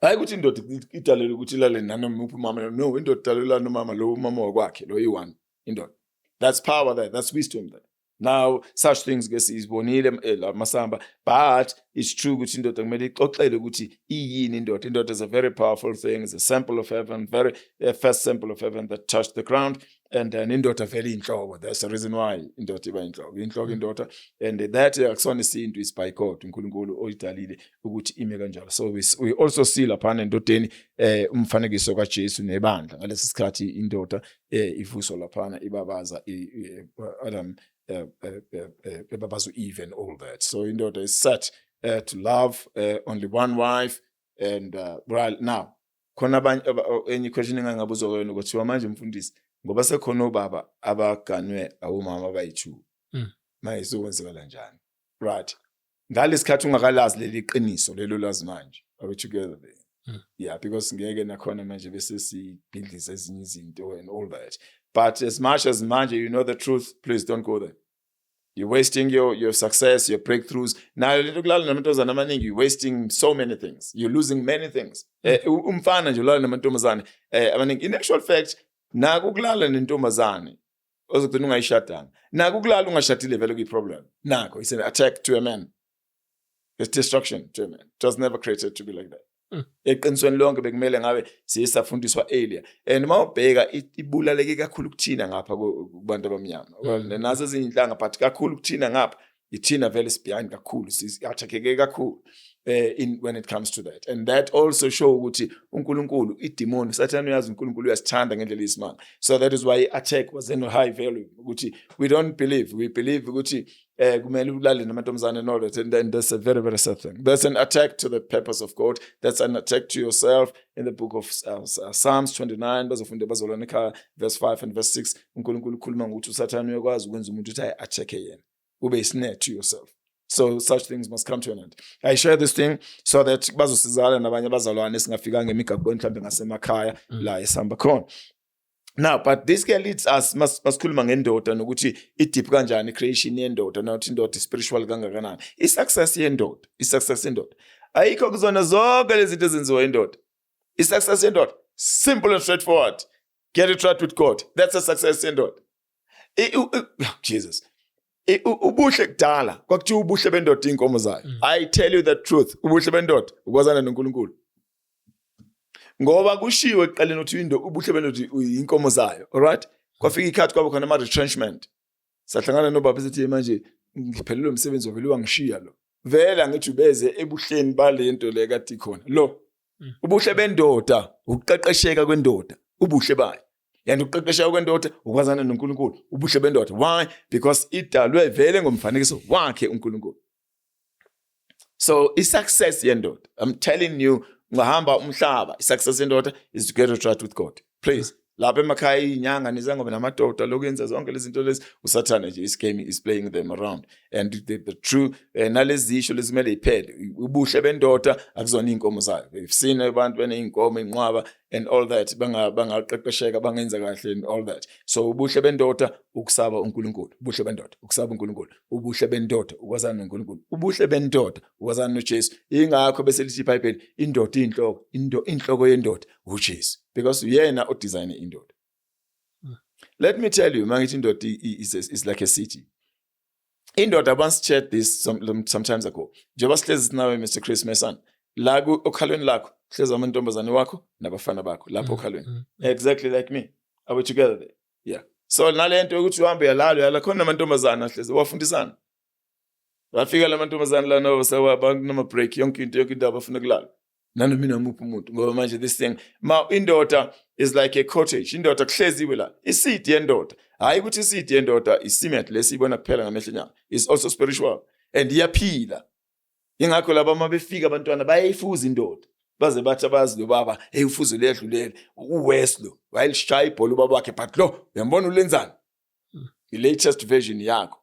hayi ukuthi indoda idalelwe ukuthi ilale nanoma uphi mama no indoda idalelwe nomama lo mama wakwakhe lo yi-one indoda that's power there that's wisdom there now such things ke sizibonile la masamba but it's true ukuthi indoda kumele ixoxele ukuthi iyini indoda is a very powerful thing is a sample of heaven very first sample of heaven that touched the ground and then indoda vele inhloko that's the reason why indoda iba inhloko indoda and that akusona isinto is by God uNkulunkulu oyidalile ukuthi ime kanjalo so we also see lapha endodeni umfanekiso kaJesu nebandla ngalesi sikhathi indoda ivuso lapha ibabaza Adam babazu Eve and all that so indoda is set to love only one wife and right now khona abanye enye question engangabuzwa kuyona ukuthi manje mfundisi ngoba sekhona obaba abaganwe awomama abayi2 manje kwenzekala njani right ngalesikhathi ungakalazi leli qiniso lelo lazi manje are we together there yeah because ngeke nakhona manje bese sibhidliza ezinye izinto and all that but as much as manje you know the truth please don't go there you're wasting your success your breakthroughs now lokulala namantozana amaningi you're wasting so many things you're losing many things umfana nje ulala namantombazane amaningi in actual fact nakukulala nentombazane ozogcina ungayishadanga nakukulala ungashadile vele kuyiproblem nako it's an attack to a man it's destruction to a man it was never created to be like that eqinisweni lonke bekumele ngabe siyisafundiswa earlier and mawubheka ibulaleke kakhulu kuthina ngapha kubantu abamnyama well nazo ezinhlanga but kakhulu kuthina ngapha ithina vele behind kakhulu siyathakeke kakhulu when it comes to that and that also show ukuthi uNkulunkulu idemon Satan uyazi uNkulunkulu uyasithanda ngendlela isimanga so that is why attack was in a high value ukuthi we don't believe we believe ukuthi kumele ulale namantombazane and all that and that's a very very sad thing that's an attack to the purpose of God that's an attack to yourself in the book of Psalms 29 bazofunda bazolana ekhaya verse 5 and verse 6 uNkulunkulu ukhuluma ukuthi uSathane uyakwazi ukwenza umuntu ukuthi attack yena ube isnare to yourself so such things must come to an end I share this thing so that bazosizana nabanye bazalwane singafikanga emigaqweni mhlambe ngasemakhaya la esamba khona now but this girl leads us masikhuluma ngendoda nokuthi ideep kanjani creation yendoda nokuthi indoda spiritual kangakanani success yendoda ayikho kuzona zonke lezi zinto ezenziwa indoda success yendoda simple and straightforward get it right with God that's a success yendoda Jesus ubuhle kudala kwakuthiwa ubuhle bendoda inkomo zayo I tell you the truth ubuhle bendoda ukwazana noNkulunkulu ngoba kushiwe ekuqaleni ukuthi ubuhle bendoda inkomo zayo alright kwafika ikhathi kwabo khona ama retrenchment sahlangana nobaba esithi manje ngiphelelwe umsebenzi wavele wangishiya lo vela ngithi ubeze ebuhleni balento le kade ikhona lo ubuhle bendoda ukuqeqesheka kwendoda ubuhle bayo and ukuqeqesha kwendoda ukwazana noNkulunkulu ubuhle bendoda. Why? Because idalwe vele ngomfanekiso wakhe uNkulunkulu. So success yendoda, I'm telling you, ngahamba umhlaba, success yendoda is to get right with God. Please. Lapha emakhaya inyanga nizangobe namadoda lokwenza zonke lezi zinto lezi usathana nje is playing them around, and the true nalezi zisho lezimele iphele ubuhle bendoda akuzona inkomo zayo. We've seen abantu beneyinkomo inqwaba and all that bangaqeqesheka bangenza kahle and all that. So ubuhle bendoda ukusaba uNkulunkulu, ubuhle bendoda ukusaba uNkulunkulu, ubuhle bendoda ukwazana noNkulunkulu, ubuhle bendoda ukwazana noJesu. Ingakho bese lithi iBhayibheli indoda inhloko yendoda uJesu, because uyena odesign indoda. Let me tell you, mangithi indoda is like a city. Indoda once shared this sometimes ago. Njengoba sihlezi nawe Mr. Chris Mason, la okhalweni lakho hlezi amantombazane wakho nabafana bakho lapho okhalweni. Exactly like me. Are we together there? Yeah. So nalento ukuthi uhambe yala khona amantombazane ahlezi wafundisana. Bafika lamantombazane la no nama break yonke into abafuna kulala. Nani mina umuphi umuntu ngoba manje this thing indoda is like a cottage. Indoda kuhleziwe la. Isidi yendoda. Hayi ukuthi isidi yendoda isimet lesibona kuphela ngamehlo enyama. Is also spiritual and iyaphila. Ingakho laba mabefika abantwana bayayifuza indoda. Baze bathi abazi lo baba ufuzo ledlulele uWeslo wayilishaya ibhola ubaba wakhe but lo uyambona ulenzani. The latest version yakho.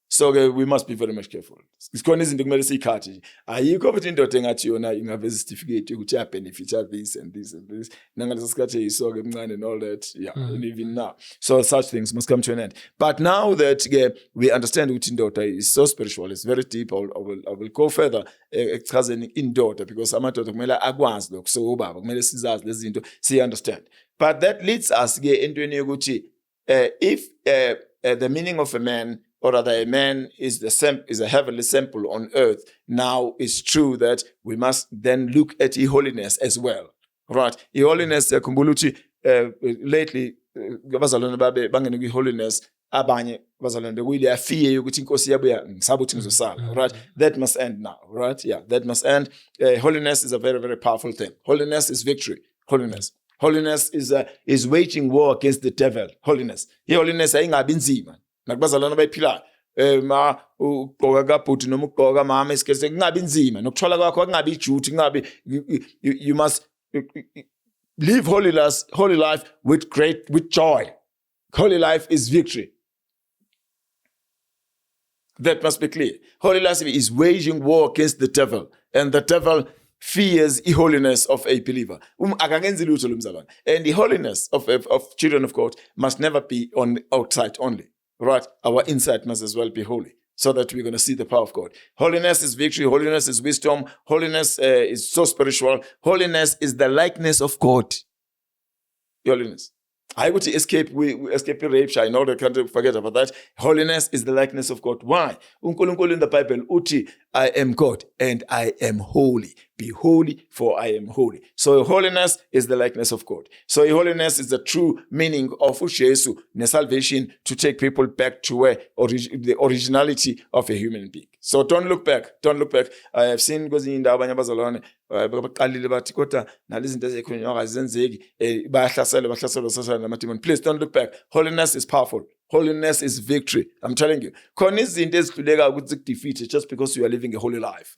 So we must be very much careful. Sikhona izinto kumele sikhathi nje. Ayikho ukuthi indoda engathi yona ingaveza certificate ukuthi ya benefit this and this and this. Nangaleso sikhathi isoke emncane and all that. Yeah, and even now. So such things must come to an end. But now that we understand ukuthi indoda is so spiritual, it's very deep. I will go further ekuchazeni indoda because amadoda kumele akwazi lokho. So ubaba kumele sizazi lezi zinto, see understand. But that leads us entweni yokuthi if the meaning of a man, or rather a man is a heavenly sample on earth, now it's true that we must then look at holiness as well. Right? Holiness, lately, abazalwane babe bangene kwi-holiness, abanye abazalwane bekuyile afiye yokuthi inkosi yabuya ngisaba ukuthi ngizosala. Right? That must end now. Right? Yeah, that must end. Holiness is a very, very powerful thing. Holiness is victory. Holiness is waging war against the devil. Holiness ayingabi nzima. Nakubazalwana bayiphilayo ma ugqoka kabhuti noma ugqoka mama isikese kungabi nzima nokuthola kwakho kungabi ijuti kungabi you must live holy life with joy. Holy life is victory. That must be clear. Holy life is waging war against the devil, and the devil fears the holiness of a believer. Akakenzi lutho lo mzalwane. And the holiness of children of God must never be on outside only. Right, our inside must as well be holy, so that we're going to see the power of God. Holiness is victory. Holiness is wisdom. Holiness is so spiritual. Holiness is the likeness of God. Holiness. I would escape. We escape rape. I know they can't forget about that. Holiness is the likeness of God. Why? Unkulunkulu in the Bible, uti, I am God and I am holy. Be holy, for I am holy. So holiness is the likeness of God. So holiness is the true meaning of Jesu, the salvation, to take people back to where the originality of a human being. So don't look back. Don't look back. I have seen kwezinye indawo abanye abazalwane baqalile bathi kodwa nalezi zinto ezikhona akazenzeki bahlaselwa sasana namademon. Please don't look back. Holiness is powerful. Holiness is victory. I'm telling you. Khona izinto ezihluleka ukuthi zikudefeat just because you are living a holy life.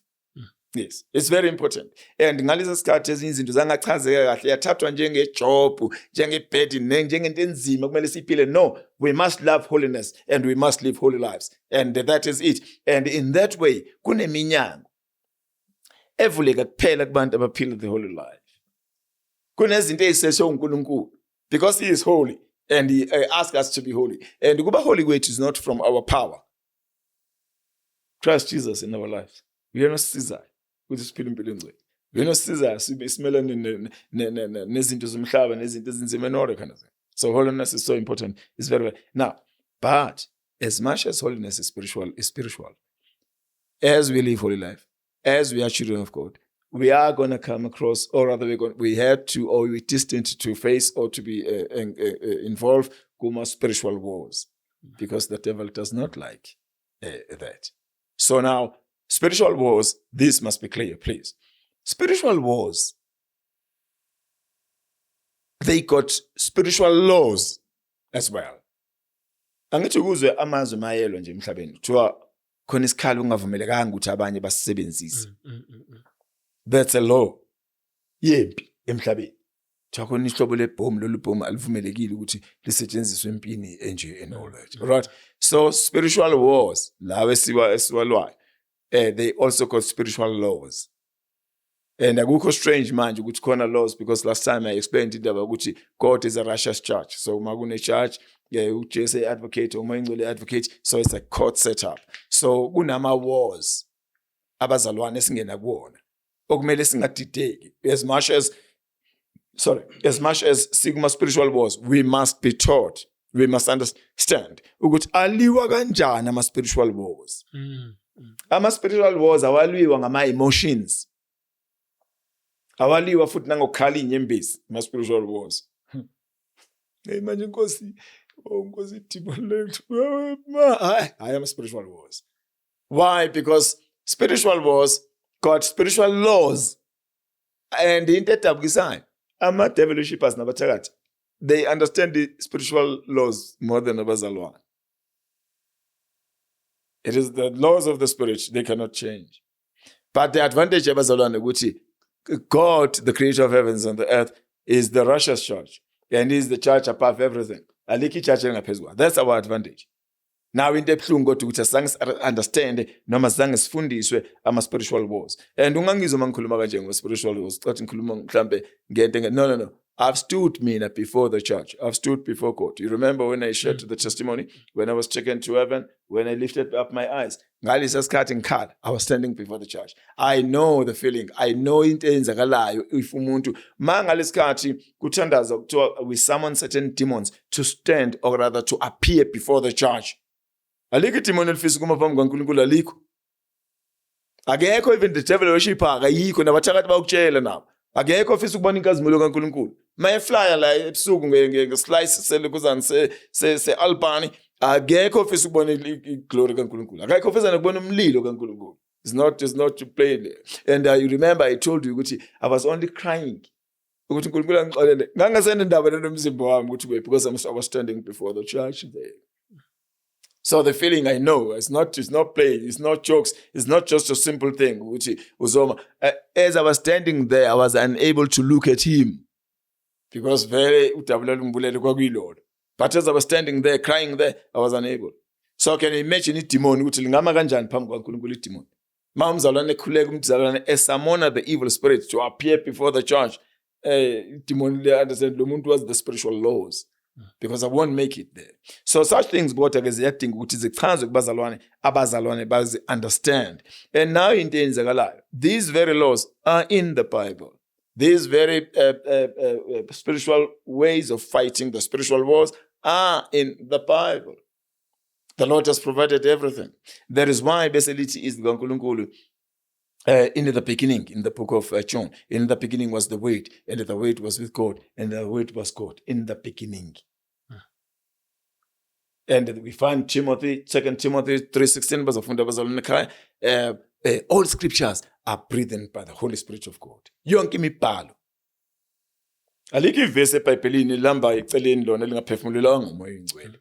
Yes, it's very important. And ngalezi sikhathi ezinye izinto zangachazeka kahle yathathwa njengejob, njengeburden, njengento enzima kumele siphile. No, we must love holiness and we must live holy lives. And that is it. And in that way, kuneminyango evuleka kuphela kubantu abaphila the holy life. Kunezinto ezisesho uNkulunkulu because he is holy and he asks us to be holy. And kuba holy weight is not from our power. Trust Jesus in our lives. We are not Caesar. Ukuthi siphile impilo engcwele. Wena siza simelane nezinto zomhlaba nezinto ezinzima and all that kind of thing. So holiness is so important. It's very now, but as much as holiness is spiritual. As we live holy life, as we are children of God, we are going to come across, or rather we had to, or we're destined to face or to be involved in spiritual wars, because the devil does not like that. So now, spiritual wars, this must be clear, please. Spiritual wars they got spiritual laws as well. Angithi kuzwe amazwi mayelwa nje emhlabeni kuthiwa khona isikhalo kungavumelekanga ukuthi abanye basisebenzise. That's a law yempi emhlabeni. Kuthiwa khona ihlobo lebhomu lolu bhomu alivumelekile ukuthi lisetshenziswe empini enje and all that. Right? So spiritual wars lawe esiwalwayo they also got spiritual laws. And akukho strange manje ukuthi khona laws because last time I explained indaba ukuthi God is a righteous judge. So uma kune church uJesu advocate uma ingcwele advocate, so it's a court setup. So kunama wars abazalwane esingena kuwona okumele singadideki as much as sigma spiritual wars, we must be taught, we must understand ukuthi aliwa kanjani ama spiritual wars. Ama spiritual wars awaliwa ngama emotions, awaliwa futhi nangokukhala inyembezi ama spiritual wars. Manje inkosi I am spiritual wars. Why? Because spiritual wars got spiritual laws. And into edabukisayo ama devil worshippers nabathakathi, they understand the spiritual laws more than abazalwane. It is the laws of the spirit they cannot change. But the advantage abazalwane ukuthi God, the creator of heavens and the earth, is the righteous church and is the church above everything. Aliki church engaphezulu. That's our advantage. Now into ebuhlungu kodwa ukuthi asange understand noma zange sifundiswe ama spiritual wars. And ungangizwa mangikhuluma kanje ngo spiritual wars. Cathi ngikhuluma mhlambe ngento no. I've stood mina before the church. I've stood before God. You remember when I shared the testimony, when I was taken to heaven, when I lifted up my eyes, ngalesa sikhathi ngikhala, I was standing before the church. I know the feeling. I know into eyenzakalayo if umuntu mangalesikhathi kuthandaza kuthiwa we summon certain demons to stand or rather to appear before the church. Alikho idemon elifisa kuma phambi kaNkulunkulu alikho. Akekho even the devil worshipper akayikho nabathakathi bayokutshela nabo. Akekho ofisa ukubona inkazimulo kaNkulunkulu. Maye flyer la ebusuku ngeslice selukuzana se Albany, akekho ofisa ukubona iglory kaNkulunkulu. Akekho ofisa ukubona umlilo kaNkulunkulu. It's not to play there. And you remember I told you ukuthi I was only crying. Ukuthi uNkulunkulu angixolele. Ngangasende indaba nomzimba wami ukuthi because I was standing before the church there. So the feeling I know, it's not play, it's not jokes, it's not just a simple thing. As I was standing there, I was unable to look at him. Because but as I was standing there, crying there, I was unable. So can you imagine it demon, which lingama kanjani phambi kaNkulunkulu demon. Mamzalwane khuleka umzalwane esamona the evil spirit to appear before the church. Demon they understand lo muntu was the spiritual laws. Because I won't make it there. So such things kodwa ke ziyadinga ukuthi zichazwe kubazalwane abazalwane bazi understand. And now into enzakalayo, these very laws are in the Bible. These very spiritual ways of fighting the spiritual wars are in the Bible. The Lord has provided everything. That is why basically is kaNkulunkulu. In the beginning, in the book of John, in the beginning was the Word, and the Word was with God, and the Word was God. In the beginning. And we find 2 Timothy 3:16, all scriptures are breathed by the Holy Spirit of God. Yonke imibhalo. Alikho ivesi eBhayibhelini lihamba eceleni lona lingaphefumulelwanga umoya oyingcwele.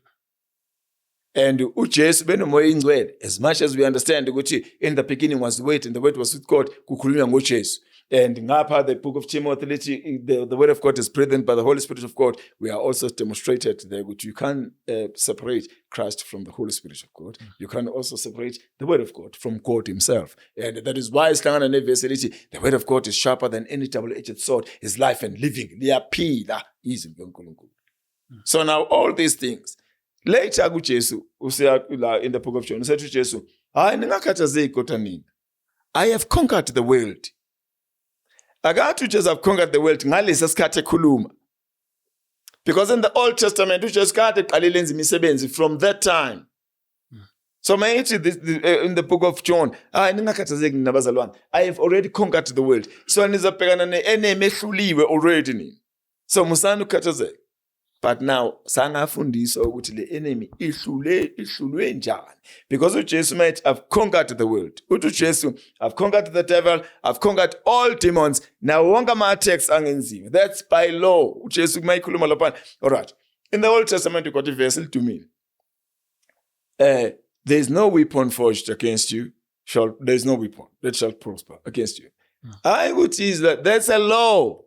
And uJesu benomoya oyingcwele, as much as we understand ukuthi in the beginning was the Word and the Word was with God, kukhulunywa ngoJesu. And ngapha the book of Timothy, the word of God is breathed by the Holy Spirit of God. We are also demonstrated there which you can't separate Christ from the Holy Spirit of God. You can also separate the word of God from God himself. And that is why the word of God is sharper than any double-edged sword, is life and living. So now all these things. Later kuJesu in the book of John, said to Jesu, I have conquered the world. Akathi uJesu have conquered the world ngalesi sikhathi ekhuluma. Because in the Old Testament uJesu kade eqalile enza imisebenzi from that time. So mayithi in the book of John, ningakhathazeki nabazalwane, I have already conquered the world. So nizabhekana enemy ehluliwe already nini. So musani ukhathazeka. But now, sangafundiswa ukuthi le enemy ihlulwe njani. Because uJesu might have conquered the world. uJesu, I've conquered the devil, I've conquered all demons. Now, wonke ama-attacks angenziwa. That's by law. uJesu kumayikhuluma lapha. All right. In the Old Testament, you got a verse to me. There's no weapon forged against you. There's no weapon that shall prosper against you. I would tease that's a law.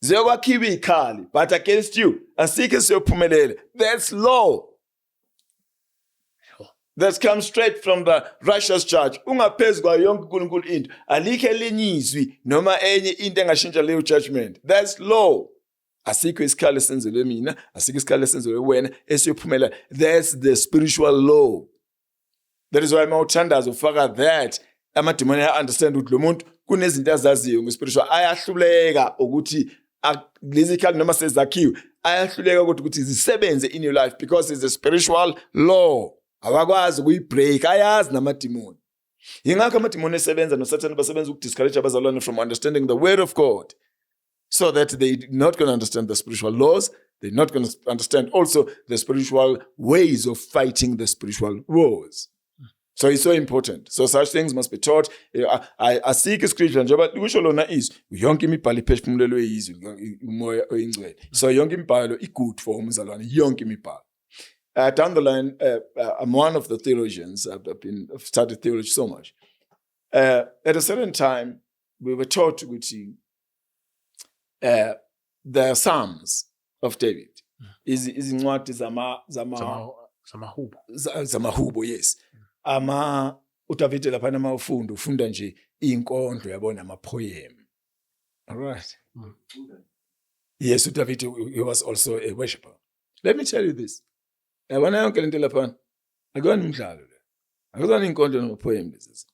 Ziyokwakhipha ikhali, but against you, asike siyophumelele. That's law. That comes straight from the righteous judge. Ungaphezu kwayo yonke uNkulunkulu into. Alikho elinye izwi noma enye into engashintsha leyo judgment. That's law. Asikho isikhali esenzelwe mina, asikho isikhali esenzelwe wena esiyophumelela. That's the spiritual law. That is why mawuthandaza ufaka that amadimoni understand ukuthi lo muntu kunezinto azaziyo ngespiritual ayahluleka ukuthi lezi khali noma sezakhiwe ayahluleka ukuthi zisebenze in your life because it's a spiritual law. Awakwazi ukuyibreak, ayazi namadimoni. Yingakho amadimoni esebenza noSathane basebenza ukudiscourage abazalwane from understanding the word of God. So that they're not going to understand the spiritual laws, they're not going to understand also the spiritual ways of fighting the spiritual wars. So it's so important. So such things must be taught. I seek scripture njengoba kusho lona izwi yonke imibhalo iphefumulelwe yizwi umoya oyingcwele. So yonke imibhalo i-good for umzalwane, yonke imibhalo. Down the line, I'm one of the theologians. I've studied theology so much. At a certain time, we were taught the Psalms of David. Izincwadi zamahubo, yes. uDavide lapha ufunda nje inkondlo yabona ama-poem. All right. Yes, uDavide, he was also a worshipper. Let me tell you this. Yabona yonke lento lapha akuyona umdlalo le. Akuzona inkondlo nama-poem lezi.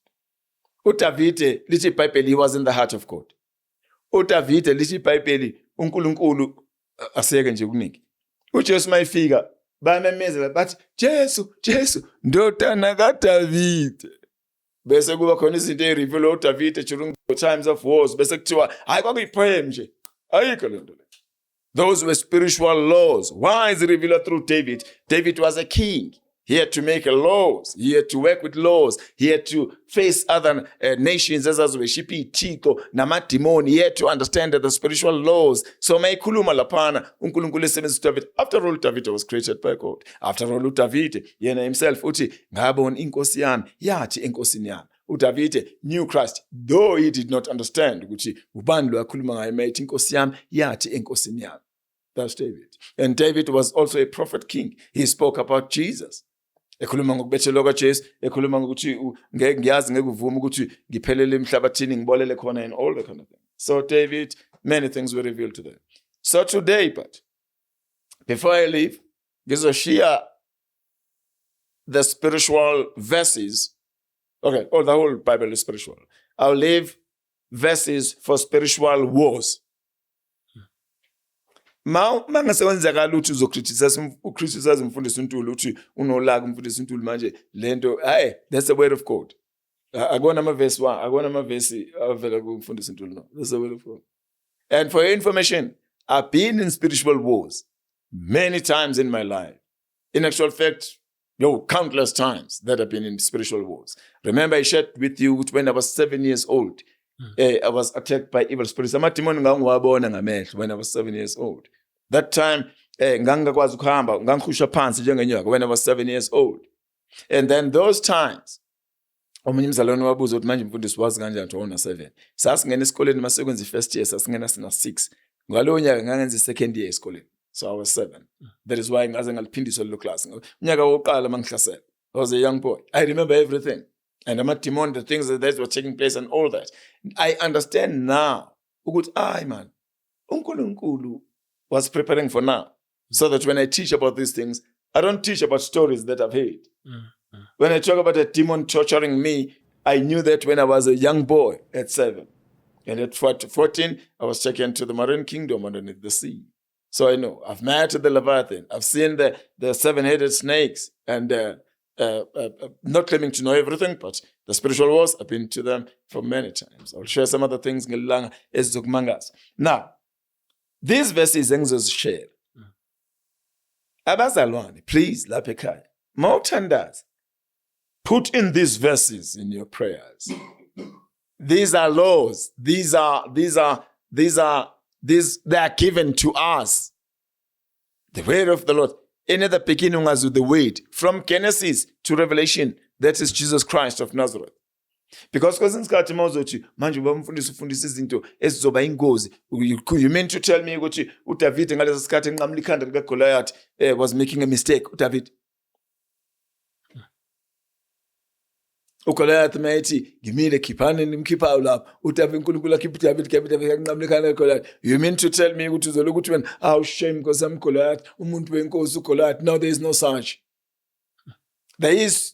uDavide lithi iBhayibheli, he was in the heart of God. uDavide lithi iBhayibheli uNkulunkulu aseke nje kuningi. uJesu mayifika bayamemezela bathi Jesu ndodana kaDavide. Bese kuba khona izinto ezireveal uDavide during the times of wars bese kuthiwa hayi kwakuyipoem nje. Ayikho lento le. Those were spiritual laws. Why is it revealed through David? David was a king. He had to make laws. He had to work with laws. He had to face other nations as worship Tito, namadimoni. He had to understand the spiritual laws. So mayikhuluma laphana uNkulunkulu esebenzisa uDavid. After all, David was created by God. After all, David yena himself uthi ngabona inkosi yami yathi enkosini yami. uDavid knew Christ, though he did not understand ukuthi ubani lo akhuluma ngaye mayithi inkosi yami yathi enkosini yami. That's David. And David was also a prophet king. He spoke about Jesus. Ekhuluma ngokubethelwa kaJesu, ekhuluma ngokuthi ngiyazi ngekuvuma ukuthi ngiphelele emhlabathini ngibolele khona and all that kind of thing. So David, many things were revealed to them. So today, but before I leave, ngizoshiya the spiritual verses. Okay, the whole Bible is spiritual. I'll leave verses for spiritual wars. Mangasebenzeka lutho uzocriticize umfundisi uNtuli uthi unolaka umfundisi uNtuli manje lento that's the word of God. Akona amavesi akona amavesi avela kumfundisi uNtuli no. That's the word of God. And for your information, I've been in spiritual wars many times in my life. In actual fact, countless times that I've been in spiritual wars. Remember I shared with you when I was 7 years old. I was attacked by evil spirits. Amadimoni ngangiwabona ngamehlo when I was 7 years old. That time, ngangakwazi ukuhamba, ngangikhusha phansi njengenyoka when I was 7 years old. And then those times, omunye umzalwane wabuza ukuthi manje mfundisi wazi kanjani wona 7. Sasingena esikoleni masekwenza first year, sasingena sina 6. Ngalowo nyaka ngangenza second year esikoleni. So I was 7. That is why ngaze ngaliphindiswa lelo class. Unyaka wokuqala mangihlasela. I was a young boy. I remember everything. And amadimoni, the things that were taking place and all that. I understand now. Ukuthi man, uNkulunkulu was preparing for now. So that when I teach about these things, I don't teach about stories that I've heard. When I talk about a demon torturing me, I knew that when I was a young boy at 7. And at 14, I was taken to the marine kingdom underneath the sea. So I know. I've met the Leviathan. I've seen the 7-headed snakes. And not claiming to know everything, but the spiritual wars, I've been to them for many times. I'll share some other things. Now, These verses engizozishare. Abazalwane, please, lapha ekhaya. Mawuthandaza. Put in these verses in your prayers. These are laws. They are given to us. The word of the Lord. In the beginning was the word. From Genesis to Revelation, that is Jesus Christ of Nazareth. Because kwesinye isikhathi mawuzothi manje ufundisa izinto ezizoba ingozi. You mean to tell me ukuthi uDavid ngalesi sikhathi enqamula ikhanda likaGoliath was making a mistake, uDavid. uGoliath mayithi ngimile khiphani nimkhiphayo lapha uDavid uNkulunkulu akhipha uDavid kanqamula ikhanda likaGoliath. You mean to tell me ukuthi uzoloku uthi wena shame because I'm Goliath umuntu wenkosi uGoliath. No, there is no such. There is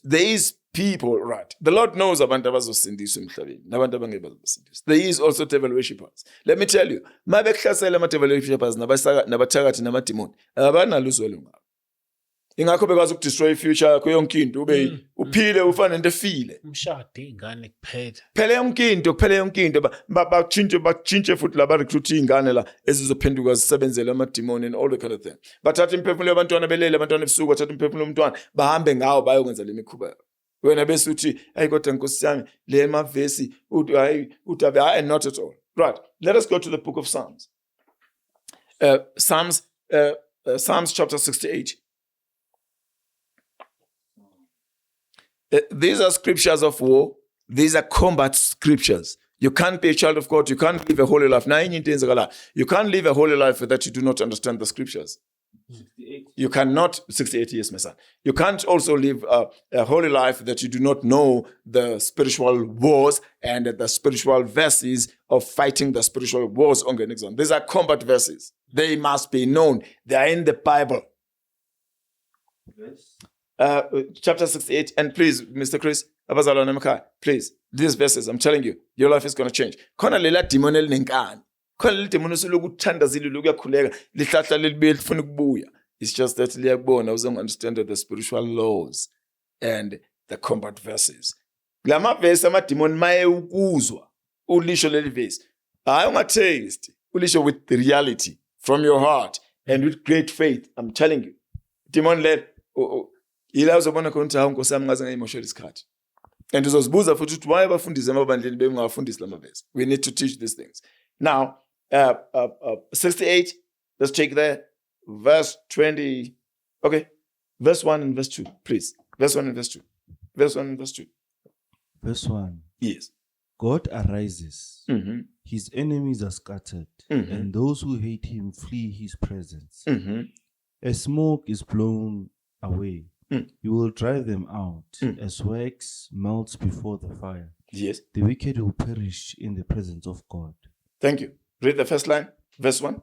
people, right? The Lord knows abantu abazosindiswa emhlabeni nabantu abangeke bazosindiswa. There is also devil worshippers. Let me tell you, mabekuhlasela ama-devil worshippers nabathakathi namademoni abanalo uzwelo ngabo. Ingakho bekwazi ukudestroy i-future yakho yonke into ube uphile ufana nento efile. Umshado ingane kuphethe. Phele yonke into batshintshe futhi laba recruit ingane la ezizophenduka zisebenzele amademoni and all the kind of thing. Bathatha imphefumulo yabantwana belele abantwana ebusuku bathatha imphefumulo yomntwana bahambe ngawo bayokwenza le mikhuba. Wena bese uthi hayi kodwa Nkosi yami le mavesi uthi not at all. Right. Let us go to the book of Psalms. Psalms chapter 68. These are scriptures of war. These are combat scriptures. You can't be a child of God. You can't live a holy life. You can't live a holy life that you do not understand the scriptures. 68. You cannot, 68 years, my son. You can't also live a holy life that you do not know the spiritual wars and the spiritual verses of fighting the spiritual wars on the next one. These are combat verses. They must be known. They are in the Bible. Yes. Chapter 68, and please, Mr. Chris, please, these verses, I'm telling you, your life is going to change. Khona lela demon elinenkani. Khona leli demon usuloku uthandazile lokuyakhuleka, lihlahla lelibuye lifuna ukubuya. It's just that liyakubona uzonge understand the spiritual laws and the combat verses. Lama verse amademon maye ukuzwa ulisho leli verse. Hayi ungathesti, ulisho with the reality from your heart and with great faith. I'm telling you. Demon led ila uzobona khona ukuthi hawu Nkosi yami ngaze ngayimoshela isikhathi. And uzozibuza futhi ukuthi why abafundisi emabandleni bengawafundisi lama verse. We need to teach these things. Now, 68, let's check there. Verse 20. Okay. Verse 1 and verse 2, please. Verse 1 and verse 2. Verse 1 and verse 2. Verse 1. Yes. God arises. Mm-hmm. His enemies are scattered. Mm-hmm. And those who hate him flee his presence. Mm-hmm. As smoke is blown away, you will drive them out. As wax melts before the fire. Yes. The wicked will perish in the presence of God. Thank you. Read the first line. Verse 1.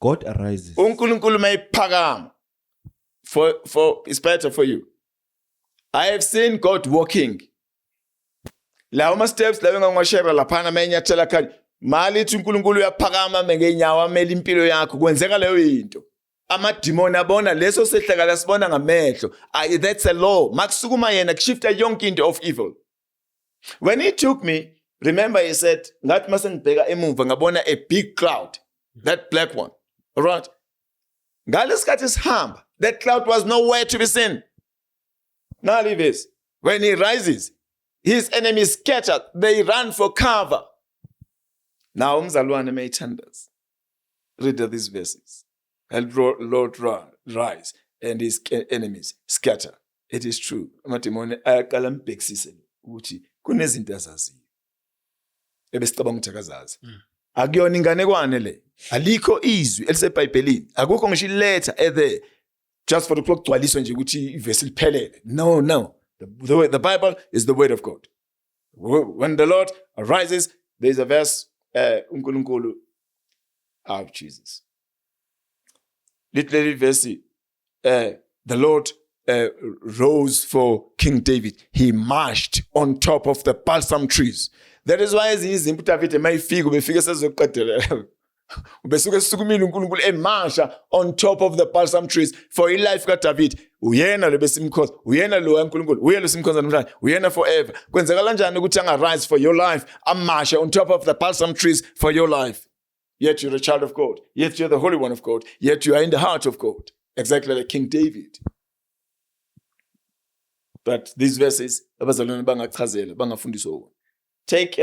God arises. uNkulunkulu mayiphakama. For it's better for you. I have seen God walking. Lawo ma steps lawo ngangwashera laphana menyathela khani. Malithi uNkulunkulu uyaphakama ngenyawo amela impilo yakho kwenzeka leyo into. Amademon abona leso sehlakala sibona ngamehlo. That's a law. Makusukuma yena kushifta yonke into of evil. When he took me, remember he said, ngathi mase ngibheka emuva ngabona a big cloud, that black one. All right. Ngalesikhathi sihamba, that cloud was nowhere to be seen. Now leave this. When he rises, his enemies scattered, they run for cover. Now umzalwane mayithandaza. Read these verses. And Lord rise and his enemies scatter. It is true. Amademoni ayaqala mbhekisise ukuthi kunezinto azaziyo. Ebesicabanga ukuthi akazazi. Akuyona inganekwane le. Alikho izwi eliseBhayibhelini. Akukho ngisho iletter there just for the clock gcwaliswa nje ukuthi ivesi liphelele. No. The Bible is the word of God. When the Lord arises, there is a verse uNkulunkulu Jesus. Literally verse, the Lord rose for King David. He marched on top of the balsam trees. That is why izimpu David mayifika ubefika sezoqedela. Ubesuke sukumile uNkulunkulu emasha on top of the balsam trees for life kaDavid. Uyena lo besimkhoza, uyena lo uNkulunkulu, uyena lo simkhoza namhlanje, uyena forever. Kwenzeka kanjani ukuthi anga rise for your life, amasha on top of the balsam trees for your life? Yet you're a child of God. Yet you're the Holy One of God. Yet you are in the heart of God. Exactly like King David. But these verses, abazalwane bangachazela, bangafundiswa. Take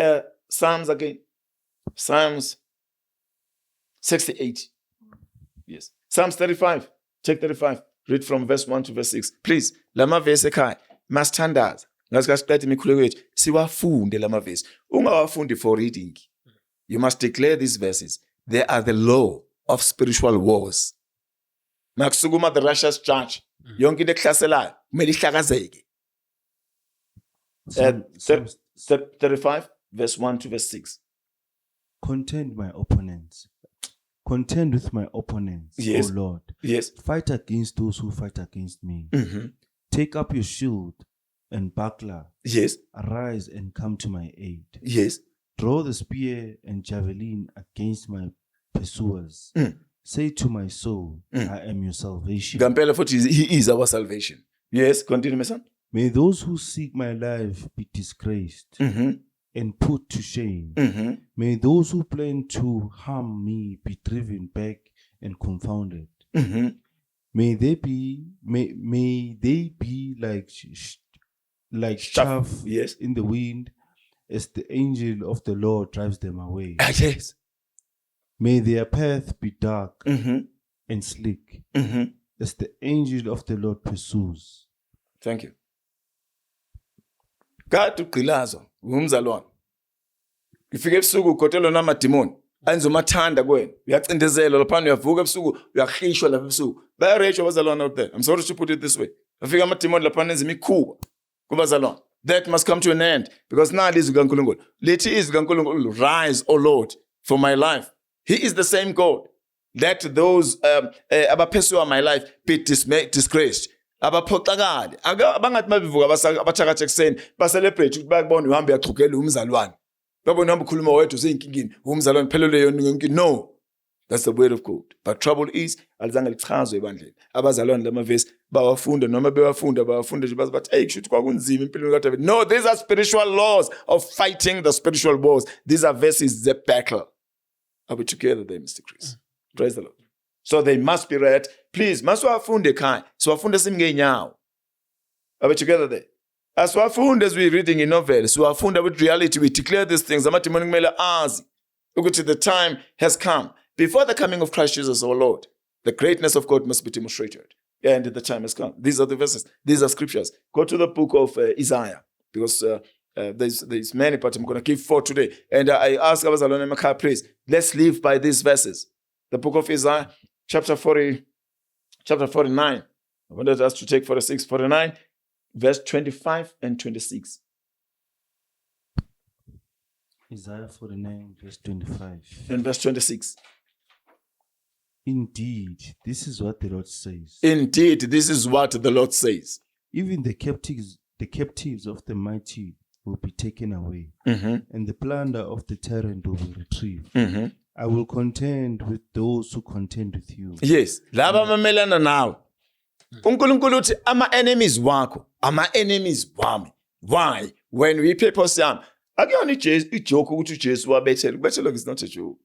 Psalms again. Psalms 68. Yes. Psalms 35. Check 35. Read from verse 1 to verse 6. Please, lama verse ekhaya masithandaza. Ngasikasiqede imikhuleko yethu siwafunde lama verse. Ungawafundi for reading. You must declare these verses. They are the law of spiritual wars. Makusukuma the Russia's church. Yonke into ekuhlaselayo kumele ihlakazeke. Psalms 35 verse 1 to verse 6. Contend my opponents. Contend with my opponents, Yes. O Lord. Yes. Fight against those who fight against me. Mm-hmm. Take up your shield and buckler. Yes. Arise and come to my aid. Yes. Draw the spear and javelin against my pursuers. Mm. Say to my soul, Mm. I am your salvation. Gampela futhi he is our salvation. Yes, continue, my son. May those who seek my life be disgraced Mm-hmm. and put to shame. Mm-hmm. May those who plan to harm me be driven back and confounded. Mm-hmm. May they be like chaff Yes. in the wind, as the angel of the Lord drives them away. Yes. May their path be dark Mm-hmm. and slick, Mm-hmm. as the angel of the Lord pursues. Thank you. Kade ugqilazo ngumzalwane. Ngifike ebusuku ugotelwa namadimoni. Anze umathanda kwena. Uyacindezela lapha uyavuka ebusuku uyakhishwa lapha ebusuku. Bayarage abazalwane out there. I'm sorry to put it this way. Afika amadimoni lapha enza imikhuba kubazalwane. That must come to an end because now izwi kaNkulunkulu. Lithi izwi kaNkulunkulu, rise, O Lord, for my life. He is the same God. Let those abaphesuwa my life be disgraced. Abaphoxakale abangathi mabivuka abathakathe ekseni ba celebrate ukuthi bayabona uhamba uyachugela umzalwane babona uhamba ukhuluma wedwa useyinkingini umzalwane phelele yona yonke. No, that's the word of God. But trouble is alizange lichazwe ebandleni. Abazalwane lamavesi bawafunda noma bewafunda bawafunda nje bathi hey kushuthi kwakunzima empilweni kaDavid. No, these are spiritual laws of fighting the spiritual wars. These are verses the battle. Are we together there, Mr. Chris? Praise the Lord. So they must be read. Please, masiwafunde ekhaya. Siwafunde simngenyawo. Are we together there? Asiwafunde as we're reading a novel. Siwafunde with reality. We declare these things. Amadimoni kumele azi ukuthi the time has come. Before the coming of Christ Jesus our Lord, the greatness of God must be demonstrated. And the time has come. These are the verses. These are scriptures. Go to the book of Isaiah. Because there's many, but I'm going to give 4 today. And I ask abazalwane emakhaya, please, let's live by these verses. The book of Isaiah, chapter 49. I wanted us to take 46, 49, verse 25 and 26. Isaiah 49, verse 25. And verse 26. Indeed, this is what the Lord says. Indeed, this is what the Lord says. Even the captives of the mighty will be taken away, Mm-hmm. and the plunder of the tyrant will be retrieved. Mm-hmm. I will contend with those who contend with you. Yes, laba mamelana nawe. uNkulunkulu uthi ama-enemies wakho, ama-enemies wami. Why? When we purpose yami, akuyona ijoke ukuthi uJesu wabethele. Ukubethelwa is not a joke.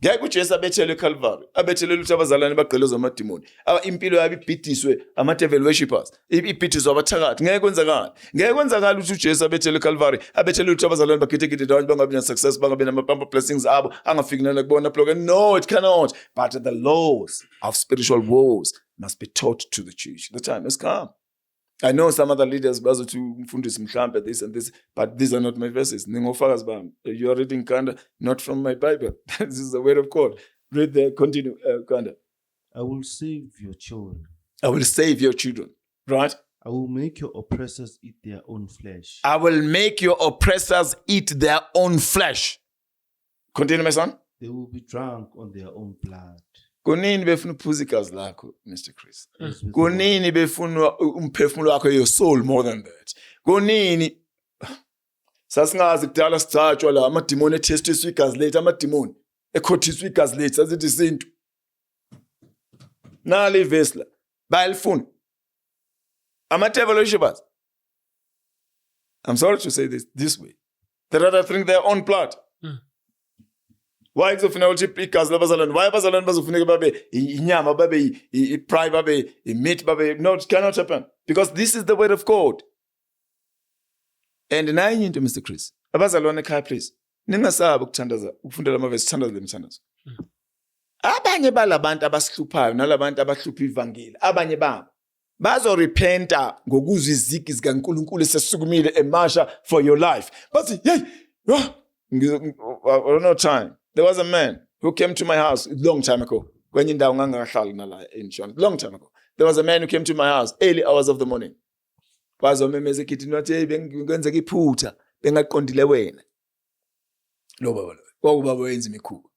Ngeke uJesu abethelwe eCalvary, abethelwe ukuthi abazalwane bagqilozwe amadimoni. Impilo yabo ibhidiswe ama-devil worshippers, ibhidiswe abathakathi. Ngeke kwenzakala. Ngeke kwenzakala ukuthi uJesu abethelwe eCalvary, abethelwe ukuthi abazalwane bagidegide ndawonye bangabi na-success, bangabi nama-bumper blessings abo, angafiki nala kubona bloke. No, it cannot. But the laws of spiritual wars must be taught to the church. The time has come. I know some other leaders bazothi umfundisi mhlambe this and this, but these are not my verses. Ningofakazi bami. You are reading Kanda, not from my Bible. This is the word of God. Read there, continue, Kanda. I will save your children. I will save your children, right? I will make your oppressors eat their own flesh. I will make your oppressors eat their own flesh. Continue, my son. They will be drunk on their own blood. Kunini befuna uphuza igazi lakho, Mr. Chris? As with Kunini befuna umphefumulo wakho, your soul more than that? Kunini sasingazi kudala sithathwa la amadimoni etestiswa igazi lethu, amadimoni ekhothiswa igazi lethu sazithi isintu. Nali ivesi la bayalifuna. Ama-devil worshippers. I'm sorry to say this way. They rather drink their own blood. Why kuzofuneka ukuthi igazi labazalwane? Why abazalwane bazofuneka babe inyama, babe i-pride, babe i-meat, babe? No, it cannot happen. Because this is the word of God. And nayi into Mr. Chris. Abazalwane ekhaya please. Ningasabi ukuthandaza, ukufundela amavesi, thandaza lemithandazo. Abanye balabantu abasihluphayo nalabantu abahlupha ivangeli, abanye babo bazorepenta ngokuzwa izigi zikaNkulunkulu sesisukumile emasha for your life. Bathi, hey, no time. There was a man who came to my house a long time ago. Kwenye indawo ngangakahlali nala in long time ago. There was a man who came to my house early hours of the morning. Bazomemeza kithi nathi hey bengenzeka iphutha bengaqondile wena. Lo baba lo. Kwakubaba wenza imikhulu.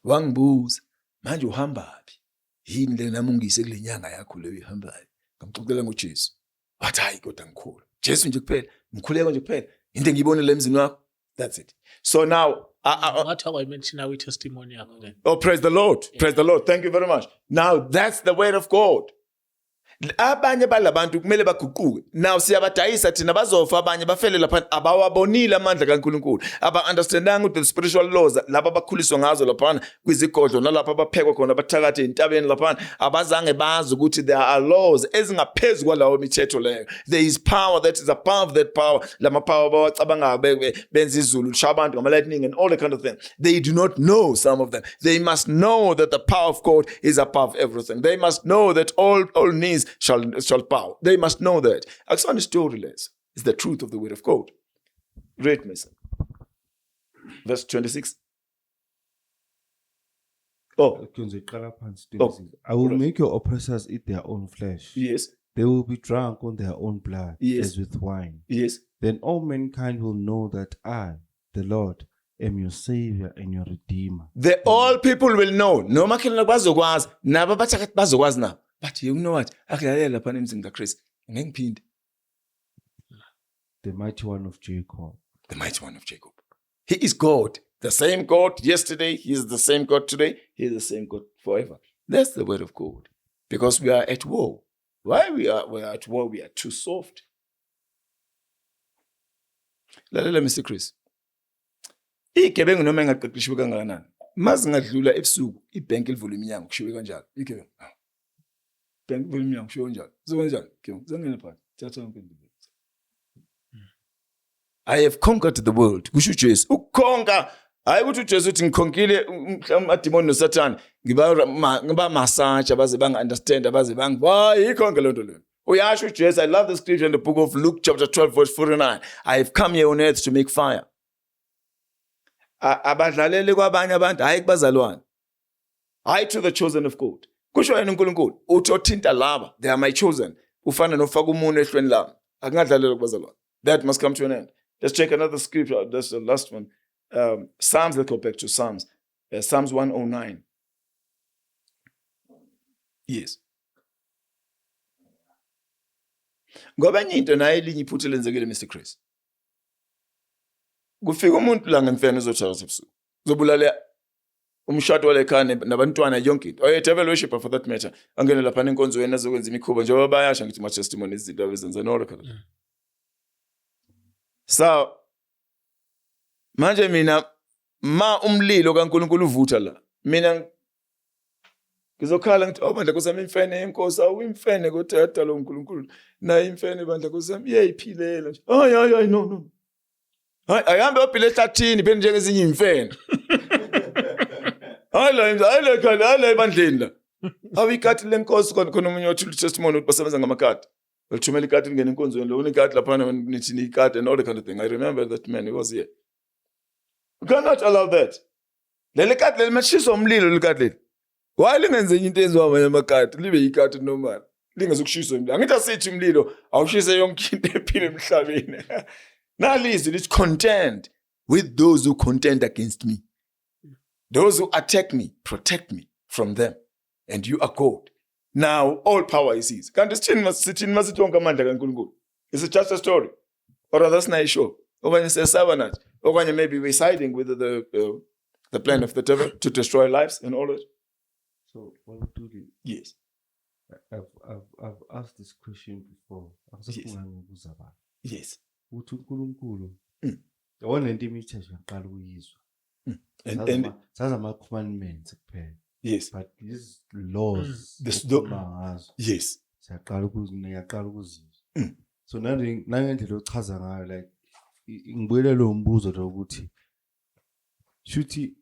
Wangibuza, manje uhambapi? Yini le nami ungise kule nyanga yakho leyo ihambayo? Ngamxoxela ngoJesu. Wathi hayi kodwa ngikhulu. Jesu nje kuphela, ngikhuleka nje kuphela. Into engiyibonile emzini wakho. That's it. So now What I mentioned our testimony yakho. oh, praise the Lord. Yeah. Praise the Lord. Thank you very much. Now that's the word of God. Abanye balabantu kumele baguquke. Now siyabadayisa thina bazofa abanye bafele lapha abawabonile amandla kaNkulunkulu. Aba-understandanga ukuthi the spiritual laws laba bakhuliswa ngazo lapha kwizigodlo nalapha abaphekwa khona bathakathe entabeni lapha abazange bazi ukuthi there are laws ezingaphezulu kwalawo mithetho leyo. There is power that is above that power. Lama power bawacabanga benza izulu lisha abantu ngama lightning and all the kind of thing. They do not know, some of them. They must know that the power of God is above everything. They must know that all knees shall bow. They must know that. Akusona story less. It's the truth of the word of God. Read me. Verse 26. Oh. I will make your oppressors eat their own flesh. Yes. They will be drunk on their own blood, yes, as with wine. Yes. Then all mankind will know that I, the Lord, am your Savior and your Redeemer. All people will know. No makhelana bazokwazi. Naba bathakathi bazokwazi na. But you know what? Akulalela lapha emzini kaChris. Ngiphinde. The mighty one of Jacob. The mighty one of Jacob. He is God. The same God yesterday. He is the same God today. He is the same God forever. That's the word of God. Because we are at war. Why we are at war? We are too soft. Lalela Mr. Chris. Igebengu noma engaqeqeshwe kangakanani. Mazingadlula ebusuku ibhenki livula iminyango kushiwe kanjalo. Igebengu. Bank volume yang show njalo. Zokwenjani? Zangena phakathi. Thatha yonke into. I have conquered the world. Kusho uJesu. Ukukhonka hayi ukuthi uJesu uthi ngikhonkile amadimoni noSathane. Ngiba massage abaze banga understand abaze banga. Hayi ikhonke lento leyo. Uyasho uJesu. I love the scripture in the book of Luke chapter 12 verse 49. I have come here on earth to make fire. Abadlalele kwabanye abantu hayi kubazalwane. Hayi to the chosen of God. Kusho yena uNkulunkulu uthi othinta laba, they are my chosen. Ufana nofaka umuntu ehlweni lami. Akungadlalelwa kubazalwane. That must come to an end. Let's check another scripture. That's the last one. Psalms, let's go back to Psalms. Psalms 109. Yes. Ngoba enye into naye elinye iphutha lenzekile Mr. Chris. Kufika umuntu la ngemfene ezothakatha ebusuku. Zobulala umshado walekhaya nabantwana yonke into. Oye devil worshipper for that matter. Angene lapha enkonzweni azokwenza imikhuba njengoba bayasha ngithi ma testimony izinto abezenza no record. So manje mina ma umlilo kaNkulunkulu uvutha la. Mina ngizokhala ngithi bandla kusami imfene yenkosi awimfene kodwa lo uNkulunkulu na imfene bandla kusami iyayiphilela nje. Hayi no. Hayi ahambe ophile ehlathini phela njengezinye imfene. Hayi bandleni la. Awikati lenkosi khona umunye othula testimony ukuthi basebenza ngamakati. Welithumela ikati lingena enkonzweni lo unikati lapha nithi nikati and all the kind of thing. I remember that man, he was here. You cannot allow that. Leli kati leli mashiso umlilo likati leli. Why lingenze into eziwa amanye amakati libe ikati normal. Lingezokushisa umlilo. Angithi asithi umlilo awushise yonke into ephila emhlabeni. Nalizwi lithi contend with those who contend against me. Those who attack me, protect me from them. And you are God. Now, all power is his. Can't this chin must sit in Masitonga Manda Kankulu? Is it just a story? Or that's not sure. Or when you say Savanat, or when you maybe we're siding with the plan of the devil to destroy lives and all that. So, what do you? Yes. I've asked this question before. Yes. uthi uNkulunkulu yona lento imithetho yaqala ukuyizwa And Sazi ama-commandments kuphela. yes, But these laws This- okukhuluma ngazo yes. ngiyaqala ukuzizwa. So nangendlela ochaza ngayo like ngibuyele lo mbuzo lo ukuthi shuthi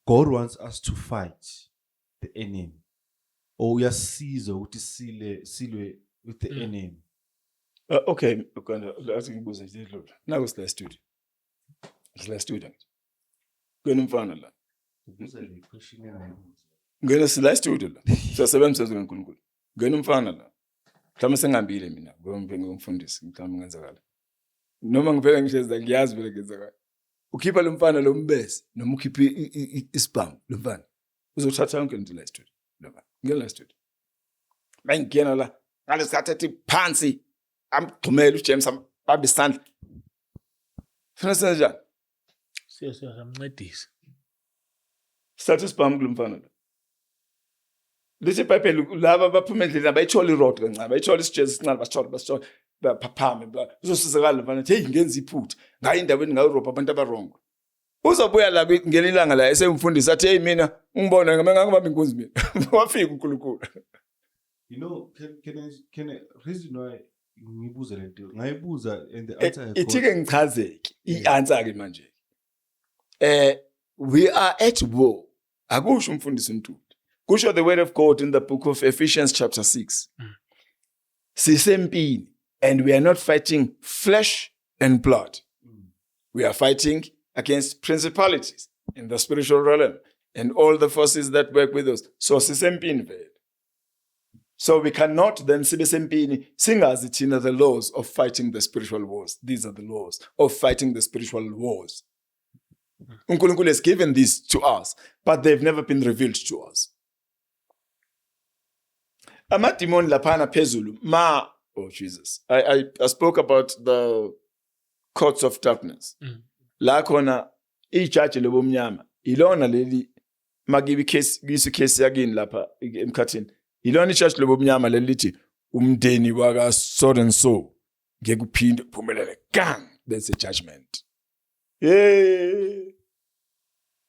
God wants us to fight the enemy. Or uyasiza ukuthi silwe with the enemy. Okay, let's ngibuze nje lo. Naku sila studio. Sila student. Ngena umfana la. Ubuza le question engayibuza. Ngena sila studio la. Siyasebenza kaNkulunkulu. Ngena umfana la. Mhlawumbe sengihambile mina, ngomfundisi, mhlawumbe ngenzakala. Noma ngivela ngihlezi ngiyazi vele ngenzakala. Ukhipha lo mfana lo mbese, noma ukhipha isibhamu lo mfana. Uzothatha yonke into la studio. Lo. Ngena la studio. Mangena la. Ngalesikhathi ethi phansi. Amgxumela uJames ambambe isandla. Funa senjani? Siyamncedisa. Sithatha isibhamu kulo mfana lo. Lithi iBhayibheli laba baphuma endlini abayithola irod kancane, bayithola isijezi sincane basithola baphaphame bla. Uzosizakala lo mfana, hey ngenza iphutha. Ngayi endaweni ngayirobha abantu abarongo. Uzobuya la ngene ilanga la esemfundisi athi hey mina ungibona ngangibamba inkunzi mina. Wafika uNkulunkulu. You know, can I reason why ngibuza lento ngayibuza and the answer Ithike ngichazeke ianswer ke manje. We are at war. Akusho umfundisi uNtuli. Kusho the word of God in the book of Ephesians chapter 6. Sisempini, and we are not fighting flesh and blood. We are fighting against principalities in the spiritual realm and all the forces that work with us. So sisempini vele. So we cannot then sibe sempini singazi thina the laws of fighting the spiritual wars. These are the laws of fighting the spiritual wars. uNkulunkulu has given these to us, but they've never been revealed to us. Amadimoni laphana phezulu oh Jesus. I spoke about the courts of darkness. La khona ijaji lobumnyama ilona leli makibi case yakini lapha emkhathini. Ilona ijaji lobumnyama leli lithi umndeni waka so and so ngeke uphinde uphumelele gang, there's a judgment.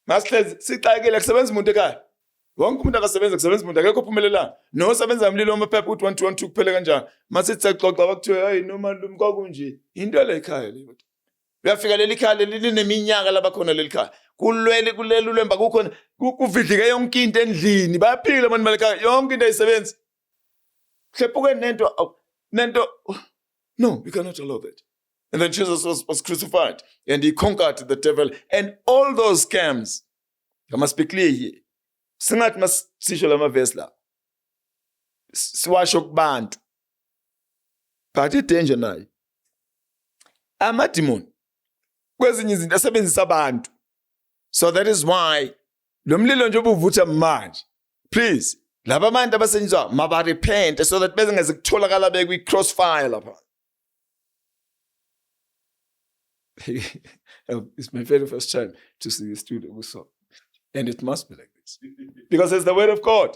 Masihlezi sixakile kusebenza umuntu ekhaya. Wonke umuntu akasebenza kusebenza umuntu akekho uphumelelana. No osebenza umlilo amaphepha uthi 1 2 1 2 kuphela kanjani. Masithi sexoxa bakuthiwe hey noma lumkakunje into le ekhaya le. Uyafika leli khaya leli neminyaka labakhona leli khaya. Kulwele kuleli ulemba kukhona kuvidlike yonke into endlini. Bayaphila abantu balekhaya yonke into ayisebenza. Hlephuke nento no, we cannot allow that. And then Jesus was crucified and he conquered the devil and all those scams. I must be clear here. Singathi masisho lama verse la. Siwasho kubantu. But idanger nayo. Amadimoni kwezinye izinto asebenzisa abantu. So that is why lo mlilo nje ubuvutha manje. Please, laba abantu abasenjwa maba repent so that bezengeze kutholakala bekwi crossfire lapha. It's my very first time to see a student who saw. And it must be like this. Because it's the word of God.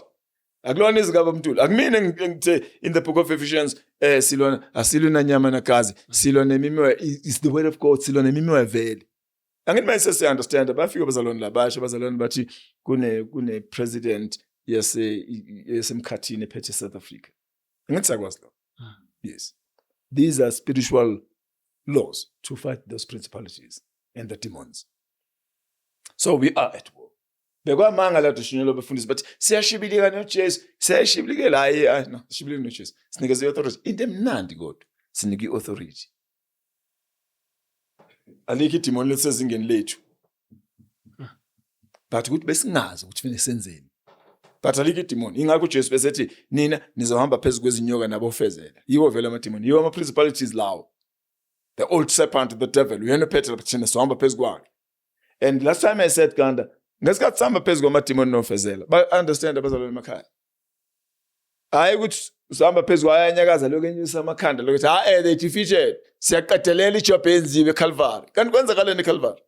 Akulona izigaba mntuli. Akumina ngithe in the book of Ephesians silona nyama nagazi, silona imimoya. It's the word of God, silona imimoya vele. Angithi mase se understand bafika bazalwane labasha bazalwane bathi kune president yasemkhathini ephethe South Africa. Angithi sakwazi lo. Yes. These are spiritual laws to fight those principalities and the demons. So we are at war. Bekwamanga la dushinyelo befundisi but siyashibilika noJesu, siyashibilikela hayi no, sishibilika noJesu. Sinikeze authority. Into emnandi kodwa sinike authority. Aliki demon lesezingeni lethu. But ukuthi besingazi ukuthi fanele senzeni. But aliki demon ingakho uJesu besethi nina nizohamba phezulu kwezinyoka nabofezela. Yiwo vele ama demon, yiwo ama principalities lawo. The old serpent, the devil, uyena phethela thina sohamba phezulu kwakhe. And last time I said Ganda, ngesikhathi sihamba phezulu kwamademon nofezela. But understand abazalwane emakhaya. Hayi ukuthi sihamba phezulu ayanyakaza lokho enyusa amakhanda lokuthi they defeated. Siyaqedelela ijob enziwe eCalvary. Kanti kwenzakaleni eCalvary?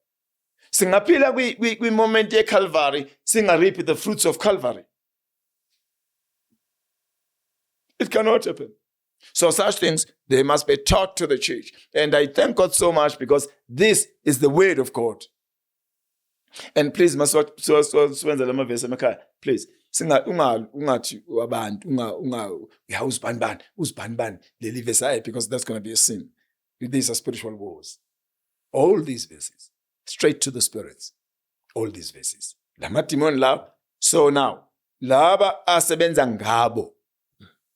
Singaphila kwi moment yeCalvary, singareap the fruits of Calvary. It cannot happen. So such things, they must be taught to the church. And I thank God so much because this is the word of God. And please, masiwenza lama verse emakhaya. Please, ungathi abantu ya uzibani leli verse ayi, because that's going to be a sin. These are spiritual wars. All these verses, straight to the spirits. All these verses. Lama demon la. So now, laba asebenza ngabo.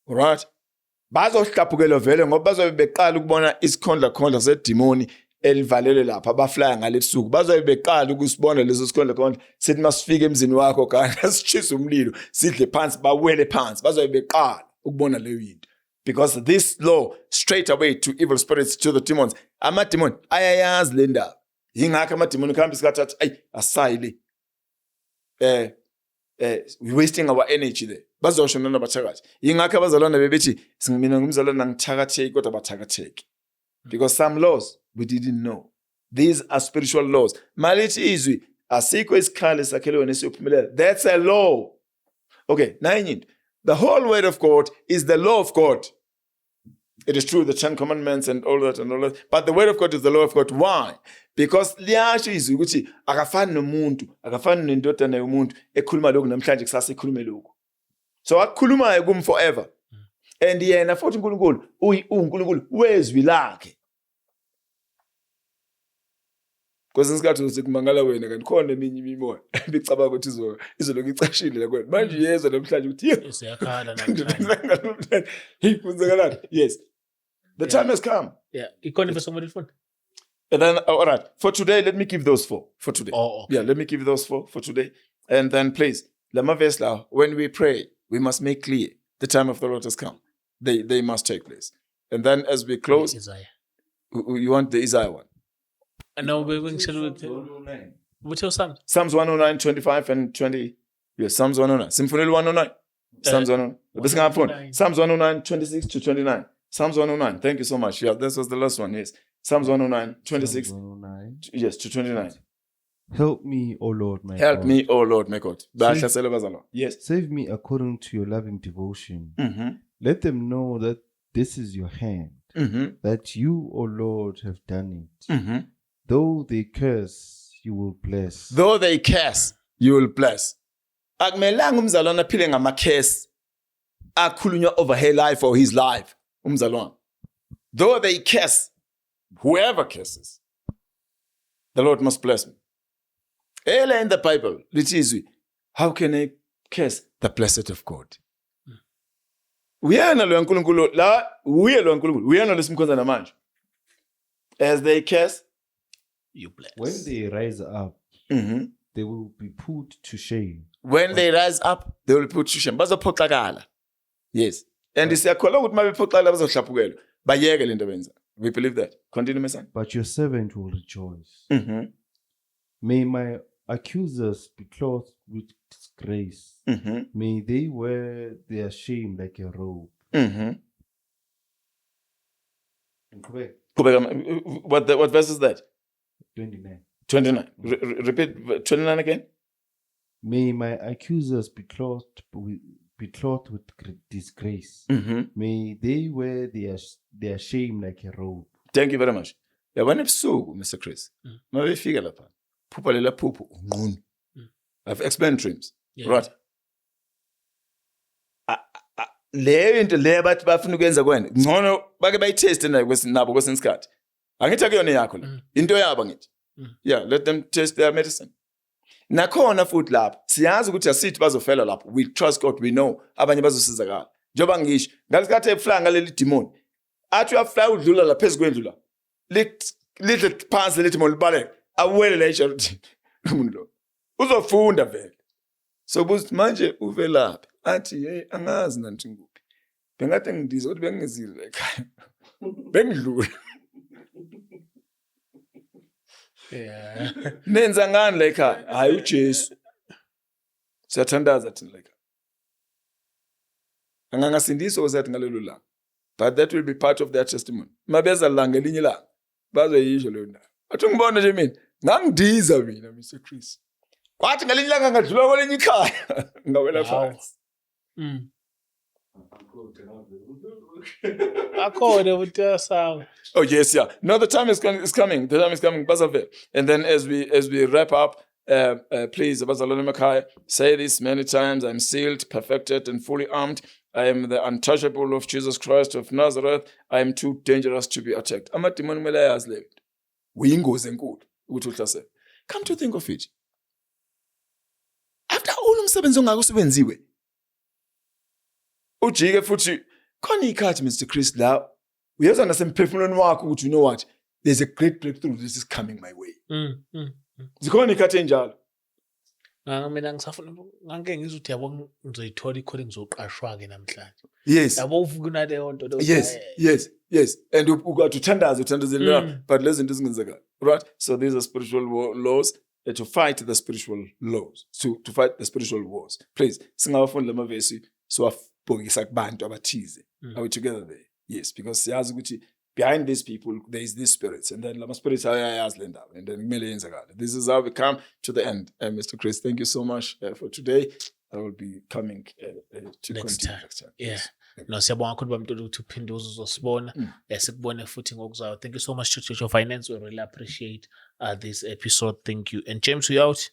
Alright? Bazohlaphukela vele ngoba bazobe beqala ukubona isikhondla sedemoni elivalele lapha abaflya ngalesuku. Bazobe beqala ukusibona leso sikhondla sithi masifika emzini wakho kana sichisa umlilo sidle phansi bawele phansi. Bazobe beqala ukubona leyo into. Because this law straight away to evil spirits, to the demons. Ama-demon ayayazi le ndaba. Yingakho ama-demon kuhamba isikhathi athi ayi asayile. We're wasting our energy there. Bazosho nona bathakathi. Yingakho abazalwana bebethi mina ngumzalwana ngithakatheki kodwa bathakatheki. Because some laws we didn't know. These are spiritual laws. Malithi izwi asikho isikhali sakhelwe nesiyophumelela. That's a law. Okay, nine. The whole word of God is the law of God. It is true, the 10 commandments and all that. But the word of God is the law of God. Why? Because liyasho izwi ukuthi akafani nomuntu, akafani nendodana yomuntu ekhuluma lokhu namhlanje kusasa ekhulume lokhu. So akukhulumayo kum forever. And yena futhi uNkulunkulu uNkulunkulu wezwi lakhe. Kwesinye isikhathi usekumangala wena kanti khona eminye imimoya bicabanga ukuthi izolokhu icashile la kwena. Manje yezwa namhlanje ukuthi Siyakhala namhlanje. Kwenzakalani? Yes. The time has come. Yeah. Ikhona verse ngomali phone. And then, all right, for today, let me give those 4 for today. Oh, okay. Yeah, let me give those 4 for today. And then, please, Lama Vesla, when we pray, we must make clear the time of the Lord has come. They must take place. And then, as we close, Isaiah. you want the Isaiah one? And now we're going to what's your Psalm? Psalms 109, 25 and 20. Yes, Psalms 109. Symphony 109. Psalms 109. Psalms 109, 26 to 29. Psalms 109. Thank you so much. Yeah, this was the last one. Yes. Psalms 109, 26. Psalms 109. Yes, to 29. Help me, O Lord, my Help God. me, O Lord, my God. Yes. Save me according to your loving devotion. Mm-hmm. Let them know that this is your hand, Mm-hmm. that you, O Lord, have done it. Mm-hmm. Though they curse, you will bless. Though they curse, you will bless. Akumelanga umzalwane aphile ngama-curse akhulunywa over her life or his life. Umzalwane. Though they curse, whoever curses, the Lord must bless me. Earlier in the Bible, lithi izwi, how can I curse the blessed of God? Uyena lo yaNkulunkulu la uye lo yaNkulunkulu uyena lesimkhonza namanje. As they curse, You bless. When they rise up, mm-hmm. they will be put to shame. When they rise up, they will put to shame. Bazophoxakala. Yes. And siyakholwa ukuthi mabephoxakala bazohlaphukelwa. Bayeke lento benza. We believe that. Continue, my son. But your servant will rejoice. Mm-hmm. May my accusers be clothed with disgrace. Mm-hmm. May they wear their shame like a robe. Mm-hmm. Correct. What verse is that? 29. 29. Repeat 29 again. May my accusers be clothed with disgrace. Mm-hmm. May they wear their shame like a robe. Thank you very much. Yabona ebusuku, Mr. Chris. Mabefika lapha. Phupha lela phupho unqunu. I've explained dreams. Yeah. Right. Le into le bathi bafuna ukwenza kwena. Ngcono bake bayiteste nabo kwesinye isikhathi. Angithi akuyona yakho le. Into yabo ngithi. Yeah, let them test their medicine. Nakhona futhi lapha siyazi ukuthi asithi bazofela lapho. We trust God, we know abanye bazosizakala. Njoba ngisho ngalesikhathi eflanga leli demon. Athi uyafly udlula la phezulu kwendlu la. Lihle phansi leli demon libaleke. Awele la eJarden. Umuntu lo. Uzofunda vele. So buthi manje uvelaphi? Athi hey angazi nanti nguphi. Bengathi ngidiza ukuthi bengizile ekhaya. Bengidlula. Yeah. Nenza ngani la ekhaya? Hayi uJesu. Siyathandaza thina la ekhaya. Angangasindiswa uzathi ngalelo langa. But that will be part of their testimony. Mabeza langa elinye langa. Bazoyisho leyo ndaba. Athi ngibona nje mina, ngangidiza mina Mr. Chris. Kwathi ngelinye langa ngadlula kwelinye ikhaya. Ngawela phansi. Akhona ukuthi sawa. Oh yes, yeah. No, the time is coming. The time is coming. Basave. And then as we wrap up, Please, abazalwane emakhaya, say this many times. I'm sealed, perfected, and fully armed. I am the untouchable of Jesus Christ of Nazareth. I am too dangerous to be attacked. Amadimoni kumele ayazi le nto. Uyingozi enkulu ukuthi uhlasele. Come to think of it. After all umsebenzi ongaka usebenziwe, ujike futhi khona ikhathi Mr. Chris la uyezwa nasemphefumulweni wakho ukuthi you know what, there's a great breakthrough that is coming my way. Zikhona ikhathi enjalo. Mina ngisafuna ngake ngizwe ukuthi yabo ngizoyithola ikhole ngizoqashwa-ke namhlanje. Yes. Yabo uvuka unaleyo nto. Yes. And ukathi uthandazela but lezi zinto zingenzeka. Right? So these are spiritual laws to fight the spiritual laws, to fight the spiritual wars. Please, singawafundi lamavesi siwabhokisa kubantu abathize. Are we together there? Yes, because siyazi ukuthi behind these people there is these spirits, and then lama spirits ayayazi le ndawo, and then kumele yenzakale. This is how we come to the end. Mr. Chris, thank you so much for today. I will be coming to Next continue time. next time. Yeah. Yes. No, siyabonga kakhulu bamntwana ukuthi uphinde uzosibona. Sikubone futhi ngokuzayo. Thank you so much, Church of Finance. We really appreciate this episode. Thank you. And James, we out.